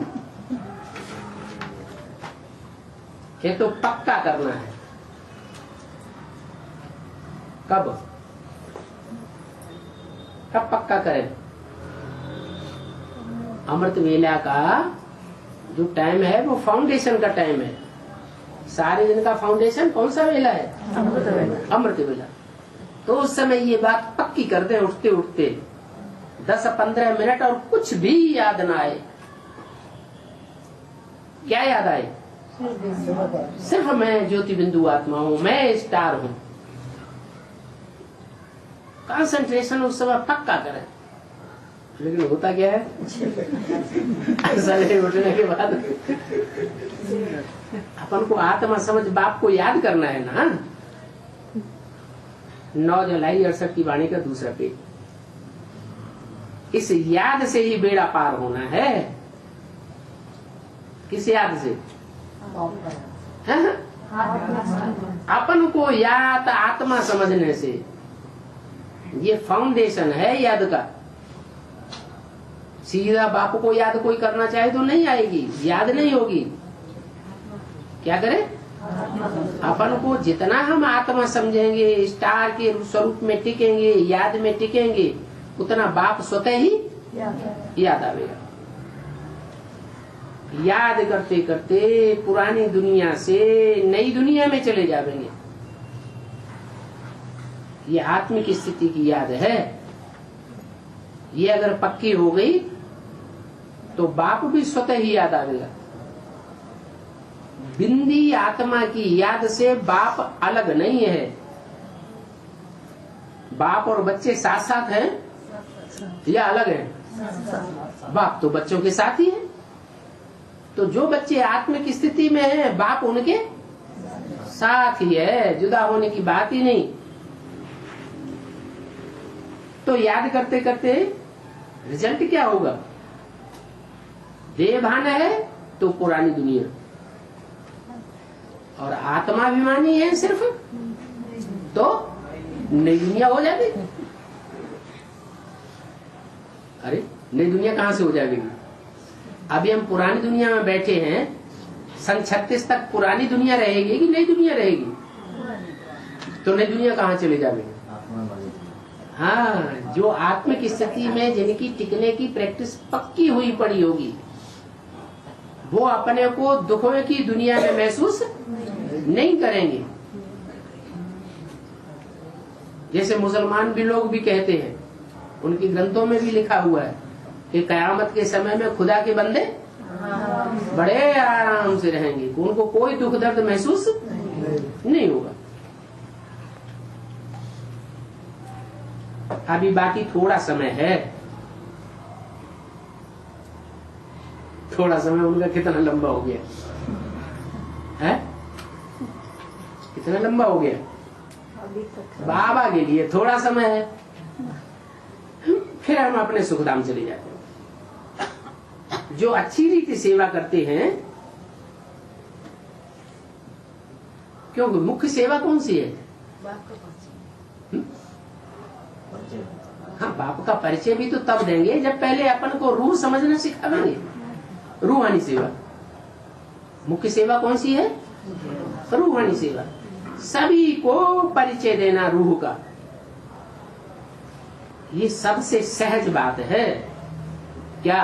ये तो पक्का करना है। कब पक्का करें? अमृत वेला का जो टाइम है वो फाउंडेशन का टाइम है। सारे दिन का फाउंडेशन कौन सा वेला है? अमृत वेला। तो उस समय ये बात पक्की कर दें, उठते उठते 10-15 मिनट और कुछ भी याद ना आए। क्या याद आए? सिर्फ मैं ज्योति बिंदु आत्मा हूं, मैं स्टार हूं। कंसंट्रेशन उस समय पक्का करें। लेकिन होता क्या है? सवेरे उठने के बाद अपन को आत्मा समझ बाप को याद करना है ना। 9 जुलाई 68 की वाणी का दूसरा पेज। इस याद से ही बेड़ा पार होना है। किस याद से? अपन को याद आत्मा समझने से। ये फाउंडेशन है याद का। सीधा बाप को याद कोई करना चाहे तो नहीं आएगी, याद नहीं होगी। क्या करें? अपन को जितना हम आत्मा समझेंगे, स्टार के स्वरूप में टिकेंगे, याद में टिकेंगे, उतना बाप स्वतः ही याद आवेगा। याद करते करते पुरानी दुनिया से नई दुनिया में चले जाएंगे। ये आत्मिक स्थिति की याद है। ये अगर पक्की हो गई तो बाप भी स्वतः ही याद आवेगा। बिंदी आत्मा की याद से बाप अलग नहीं है। बाप और बच्चे साथ साथ हैं या अलग हैं? बाप तो बच्चों के साथ ही है। तो जो बच्चे आत्मिक स्थिति में हैं, बाप उनके साथ ही है, जुदा होने की बात ही नहीं। तो याद करते करते रिजल्ट क्या होगा? देह भान है तो पुरानी दुनिया, आत्माभिमानी है सिर्फ, तो नई दुनिया हो जाती। अरे नई दुनिया कहां से हो जाएगी? अभी हम पुरानी दुनिया में बैठे हैं, सन 36 तक पुरानी दुनिया रहेगी कि नई दुनिया रहेगी? तो नई दुनिया कहां चले जाएगी? हाँ, जो आत्मिक स्थिति में जिनकी टिकने की प्रैक्टिस पक्की हुई पड़ी होगी, वो अपने को दुखों की दुनिया में महसूस नहीं करेंगे। जैसे मुसलमान भी लोग भी कहते हैं, उनके ग्रंथों में भी लिखा हुआ है कि कयामत के समय में खुदा के बंदे बड़े आराम से रहेंगे, उनको कोई दुख दर्द महसूस नहीं होगा। अभी बाकी थोड़ा समय है, थोड़ा समय उनका कितना लंबा हो गया है? कितना लंबा हो गया? बाबा के लिए थोड़ा समय है, फिर हम अपने सुखधाम चले जाते हैं। जो अच्छी रीति सेवा करते हैं, क्योंकि मुख्य सेवा कौन सी है? हाँ, बाप का परिचय भी तो तब देंगे जब पहले अपन को रूह समझना सिखाएंगे। रूहानी सेवा, मुख्य सेवा कौन सी है? रूहानी सेवा। सभी को परिचय देना रूह का, ये सबसे सहज बात है। क्या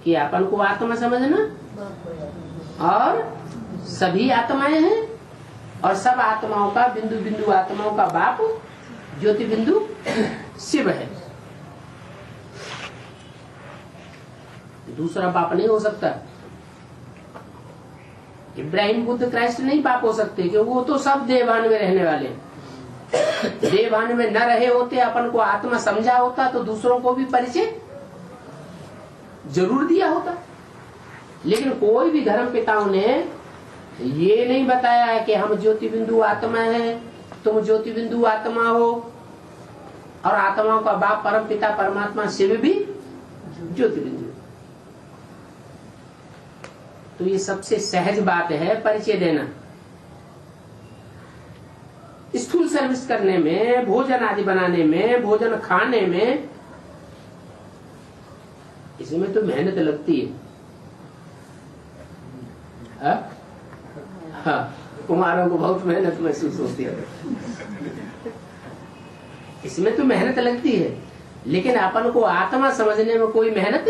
कि अपन को आत्मा समझना, और सभी आत्माएं हैं, और सब आत्माओं का बिंदु बिंदु आत्माओं का बाप ज्योति बिंदु शिव है। दूसरा बाप नहीं हो सकता। इब्राहिम बुद्ध क्राइस्ट नहीं बाप हो सकते, क्योंकि वो तो सब देवान में रहने वाले। देवान में न रहे होते, अपन को आत्मा समझा होता, तो दूसरों को भी परिचय जरूर दिया होता। लेकिन कोई भी धर्म पिताओं ने ये नहीं बताया है कि हम ज्योति बिंदु आत्मा है, तुम ज्योति बिंदु आत्मा हो, और आत्माओं का बाप परम पिता परमात्मा शिव भी ज्योति बिंदु। तो ये सबसे सहज बात है परिचय देना। स्थूल सर्विस करने में, भोजन आदि बनाने में, भोजन खाने में, इसमें तो मेहनत लगती है। हाँ, कुमारों को बहुत मेहनत महसूस होती है, इसमें तो मेहनत लगती है। लेकिन अपन को आत्मा समझने में कोई मेहनत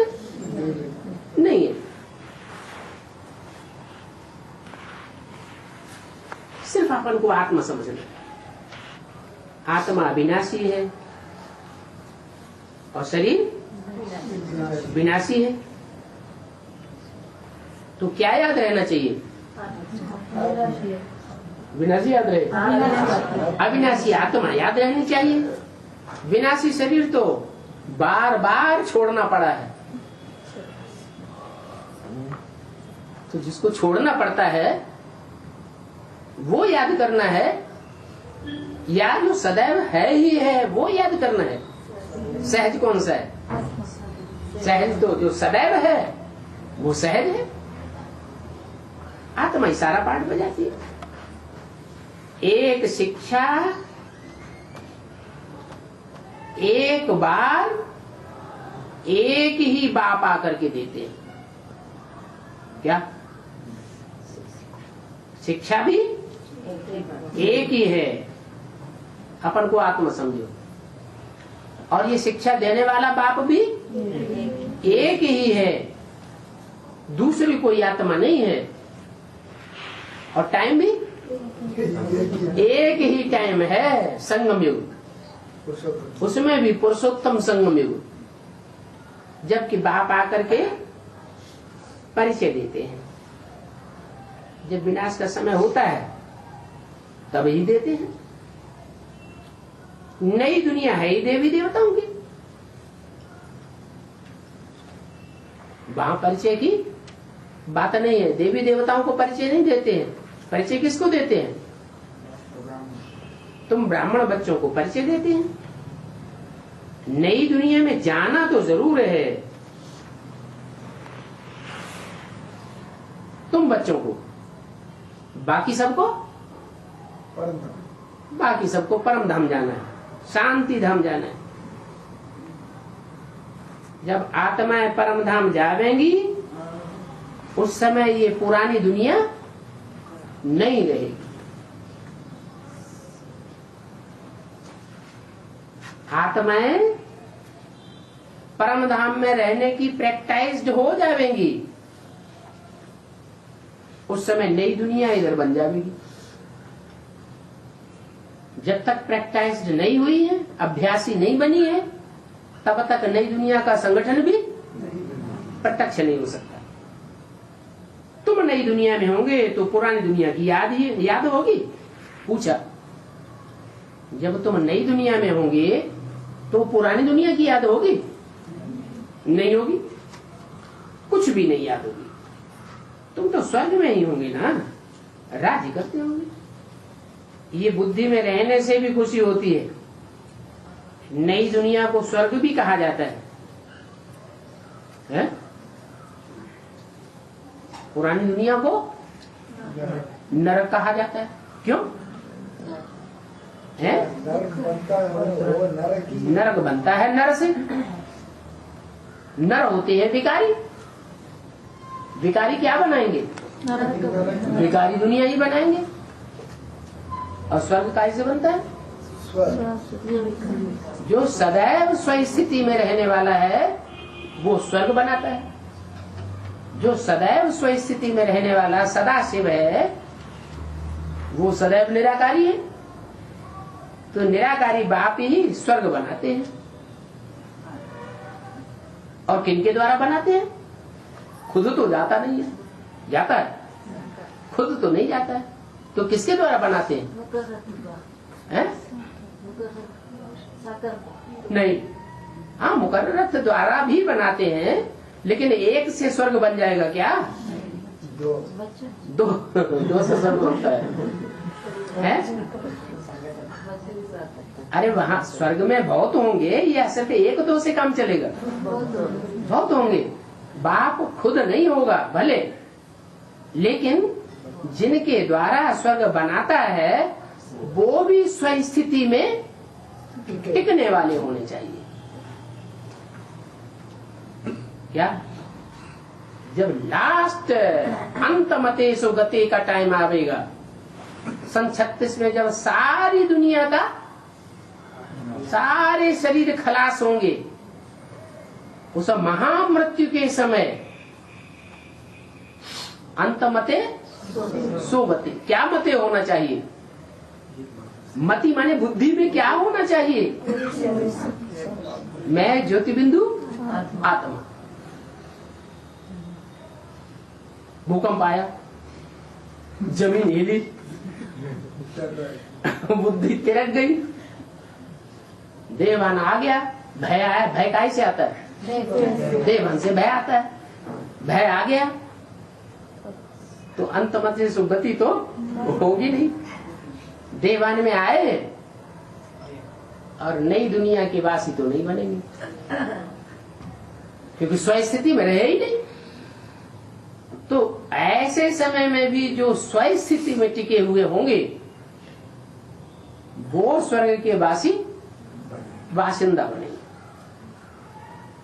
नहीं है। सिर्फ अपन को आत्मा समझना। आत्मा अविनाशी है और शरीर विनाशी है। तो क्या याद रहना चाहिए? विनाशी याद रहे, अविनाशी आत्मा याद रहनी चाहिए। विनाशी शरीर तो बार बार छोड़ना पड़ा है। तो जिसको छोड़ना पड़ता है वो याद करना है, या जो सदैव है ही है वो याद करना है। सहज कौन सा है? सहज तो जो सदैव है वो सहज है। आत्मा ही सारा पाठ बजाती है। एक शिक्षा एक बार एक ही बाप आकर के देते हैं। क्या शिक्षा भी एक ही है? अपन को आत्मा समझो। और ये शिक्षा देने वाला बाप भी एक ही है, दूसरी कोई आत्मा नहीं है। और टाइम भी एक ही टाइम है, संगम युग। उसमें भी पुरुषोत्तम संगम युग, जबकि बाप आकर के परिचय देते हैं। जब विनाश का समय होता है तब ही देते हैं। नई दुनिया है ही देवी देवताओं की, वहां परिचय की बात नहीं है। देवी देवताओं को परिचय नहीं देते हैं। परिचय किसको देते हैं? तुम ब्राह्मण बच्चों को परिचय देते हैं। नई दुनिया में जाना तो जरूर है तुम बच्चों को, बाकी सबको परम धाम। बाकी सबको परम धाम जाना है, शांति धाम जाना है। जब आत्माएं परम धाम जावेंगी उस समय ये पुरानी दुनिया नहीं रहेगी। आत्माएं परम धाम में रहने की प्रैक्टाइज्ड हो जाएंगी, उस समय नई दुनिया इधर बन जाएगी। जब तक प्रैक्टाइज्ड नहीं हुई है, अभ्यासी नहीं बनी है, तब तक नई दुनिया का संगठन भी प्रत्यक्ष नहीं हो सकता। तुम नई दुनिया में होंगे तो पुरानी दुनिया की याद होगी। पूछा, जब तुम नई दुनिया में होंगे तो पुरानी दुनिया की याद होगी? नहीं होगी, कुछ भी नहीं याद होगी। तुम तो स्वर्ग में ही होंगे ना, राजी करते होंगे। ये बुद्धि में रहने से भी खुशी होती है। नई दुनिया को स्वर्ग भी कहा जाता है? पुरानी दुनिया को नरक कहा जाता है। क्यों है? नरक बनता है वो नरक ही। नरक बनता है नर से। नर होते हैं भिखारी। भिखारी क्या बनाएंगे? भिखारी दुनिया ही बनाएंगे। और स्वर्ग कैसे बनता है? जो सदैव स्वस्थिति में रहने वाला है वो स्वर्ग बनाता है। जो सदैव स्वस्थिति में रहने वाला सदा शिव है वो सदैव निराकारी है। तो निराकारी बाप ही स्वर्ग बनाते हैं। और किनके द्वारा बनाते हैं? खुद तो जाता नहीं है। जाता है? खुद तो नहीं जाता है। तो किसके द्वारा बनाते हैं? नहीं, हाँ, मुकर्रर द्वारा भी बनाते हैं, लेकिन एक से स्वर्ग बन जाएगा क्या? दो से स्वर्ग बनता है? अरे वहाँ स्वर्ग में बहुत होंगे, या सिर्फ एक दो से काम चलेगा? बहुत होंगे। बाप खुद नहीं होगा भले, लेकिन जिनके द्वारा स्वर्ग बनाता है वो भी स्वस्थिति में टिकने वाले होने चाहिए। क्या? जब लास्ट अंत मते सो गते का टाइम आवेगा, सन 36 में, जब सारी दुनिया का सारे शरीर खलास होंगे, उस महामृत्यु के समय अंत मते सो गते। क्या मते होना चाहिए? मति माने बुद्धि में क्या होना चाहिए? मैं ज्योति बिंदु आत्मा। भूकंप आया, जमीन हिली, बुद्धि तिरक गई, देवान आ गया, भय आया। भय कैसे आता है? देवान से भय आता है। भय आ गया तो अंत मत सुगति तो होगी नहीं। देवान में आए और नई दुनिया के वासी तो नहीं बनेंगे, क्योंकि स्वस्थिति में रहे ही नहीं। तो ऐसे समय में भी जो स्वस्थिति में टिके हुए होंगे वो स्वर्ग के बासिंदा बनेंगे।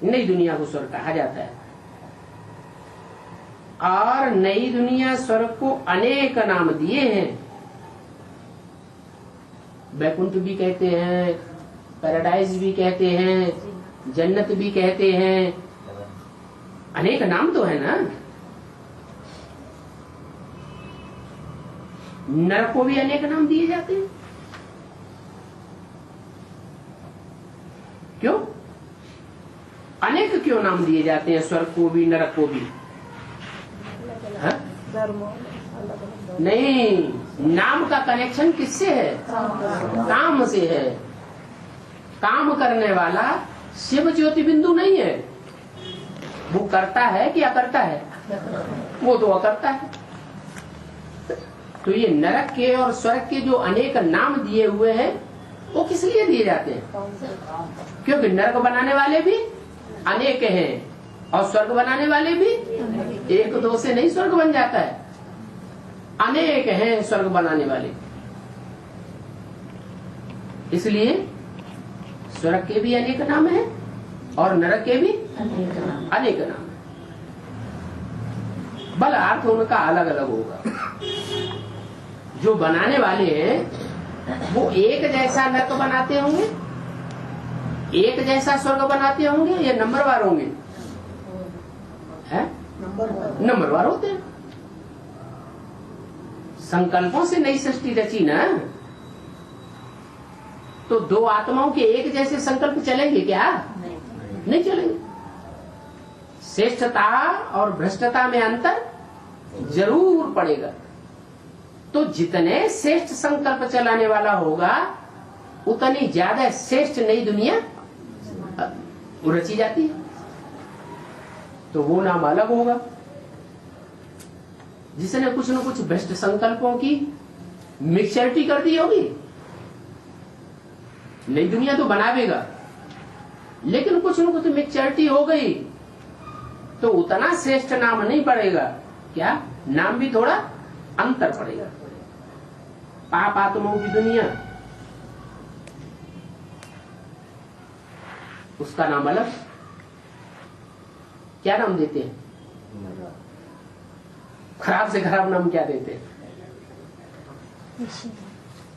नई दुनिया को स्वर्ग कहा जाता है। और नई दुनिया स्वर्ग को अनेक नाम दिए हैं। वैकुंठ भी कहते हैं, पैराडाइज भी कहते हैं, जन्नत भी कहते हैं। अनेक नाम तो है ना। नरक को भी अनेक नाम दिए जाते हैं। क्यों? अनेक क्यों नाम दिए जाते हैं स्वर्ग को भी नरक को भी? नहीं, नाम का कनेक्शन किससे है? काम से है। काम करने वाला शिव ज्योति बिंदु नहीं है। वो करता है कि अकर्ता है? वो तो अकर्ता है। तो ये नरक के और स्वर्ग के जो अनेक नाम दिए हुए हैं वो किस लिए दिए जाते हैं? क्योंकि नरक बनाने वाले भी अनेक हैं और स्वर्ग बनाने वाले भी एक दो से नहीं स्वर्ग बन जाता है। अनेक हैं स्वर्ग बनाने वाले। इसलिए स्वर्ग के भी अनेक नाम हैं और नरक के भी अनेक नाम हैं। बल अर्थ उनका अलग अलग होगा। जो बनाने वाले हैं वो एक जैसा नरक बनाते होंगे, एक जैसा स्वर्ग बनाते होंगे, या नंबरवार होंगे? नंबरवार होते हैं। संकल्पों से नई सृष्टि रची ना, तो दो आत्माओं के एक जैसे संकल्प चलेंगे क्या? नहीं चलेंगे। श्रेष्ठता और भ्रष्टता में अंतर जरूर पड़ेगा। तो जितने श्रेष्ठ संकल्प चलाने वाला होगा उतनी ज्यादा श्रेष्ठ नई दुनिया रची जाती है। तो वो नाम अलग होगा। जिसने कुछ न कुछ भ्रष्ट संकल्पों की मिक्सचरिटी कर दी होगी, नई दुनिया तो बनावेगा, लेकिन कुछ न कुछ मिक्सचरिटी हो गई तो उतना श्रेष्ठ नाम नहीं पड़ेगा। क्या? नाम भी थोड़ा अंतर पड़ेगा। पाप आत्माओं की दुनिया, उसका नाम अलग। क्या नाम देते हैं? खराब से खराब नाम क्या देते हैं?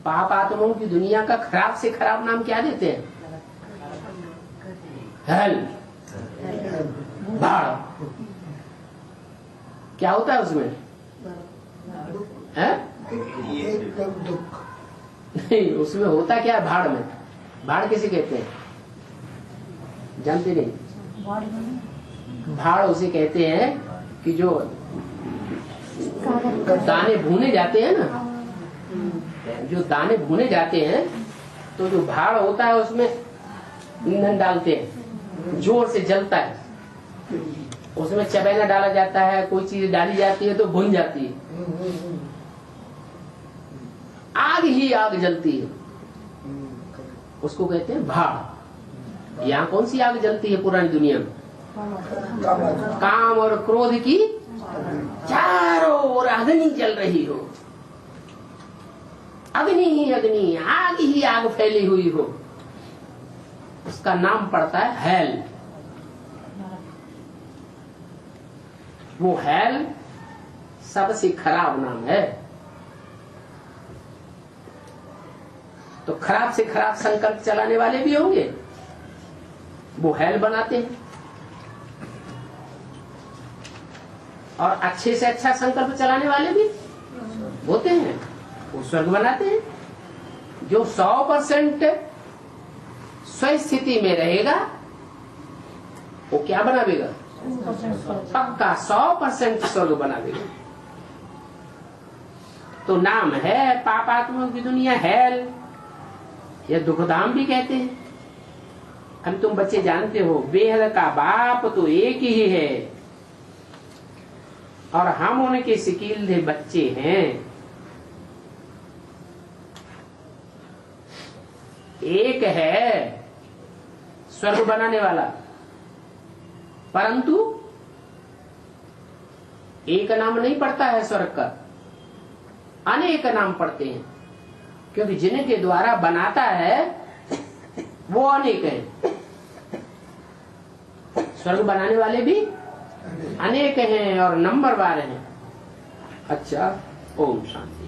पाप आत्माओं की दुनिया का खराब से खराब नाम क्या देते हैं? हेल, भाड़। क्या होता है उसमें? दुख नहीं, उसमें होता क्या है भाड़ में? भाड़ किसे कहते हैं? जानते नहीं? भाड़ उसे कहते हैं कि जो दाने भूने जाते हैं ना, जो दाने भूने जाते हैं तो जो भाड़ होता है उसमें ईंधन डालते हैं, जोर से जलता है, उसमें चबेना डाला जाता है, कोई चीज डाली जाती है तो भुन जाती है, आग ही आग जलती है, उसको कहते हैं भाड़। यहाँ कौन सी आग जलती है पुरानी दुनिया में? काम और क्रोध की चारों ओर अग्नि जल रही हो, अग्नि ही अग्नि, आग ही आग फैली हुई हो, उसका नाम पड़ता है हेल। वो हेल सबसे खराब नाम है। तो खराब से खराब संकल्प चलाने वाले भी होंगे, वो हेल बनाते हैं, और अच्छे से अच्छा संकल्प चलाने वाले भी होते हैं, वो स्वर्ग बनाते हैं। जो 100% स्वस्थिति में रहेगा वो क्या बनावेगा? पक्का 100% स्वर्ग बनावेगा। तो नाम है पापात्माओं की दुनिया हेल, या दुखधाम भी कहते हैं। हम तुम बच्चे जानते हो बेहद का बाप तो एक ही है और हम उनके सिकील्दे बच्चे हैं। एक है स्वर्ग बनाने वाला, परंतु एक नाम नहीं पड़ता है स्वर्ग का, अनेक नाम पड़ते हैं, क्योंकि जिनके द्वारा बनाता है वो अनेक हैं। स्वर्ग बनाने वाले भी अनेक हैं और नंबरवार हैं। अच्छा, ओम शांति।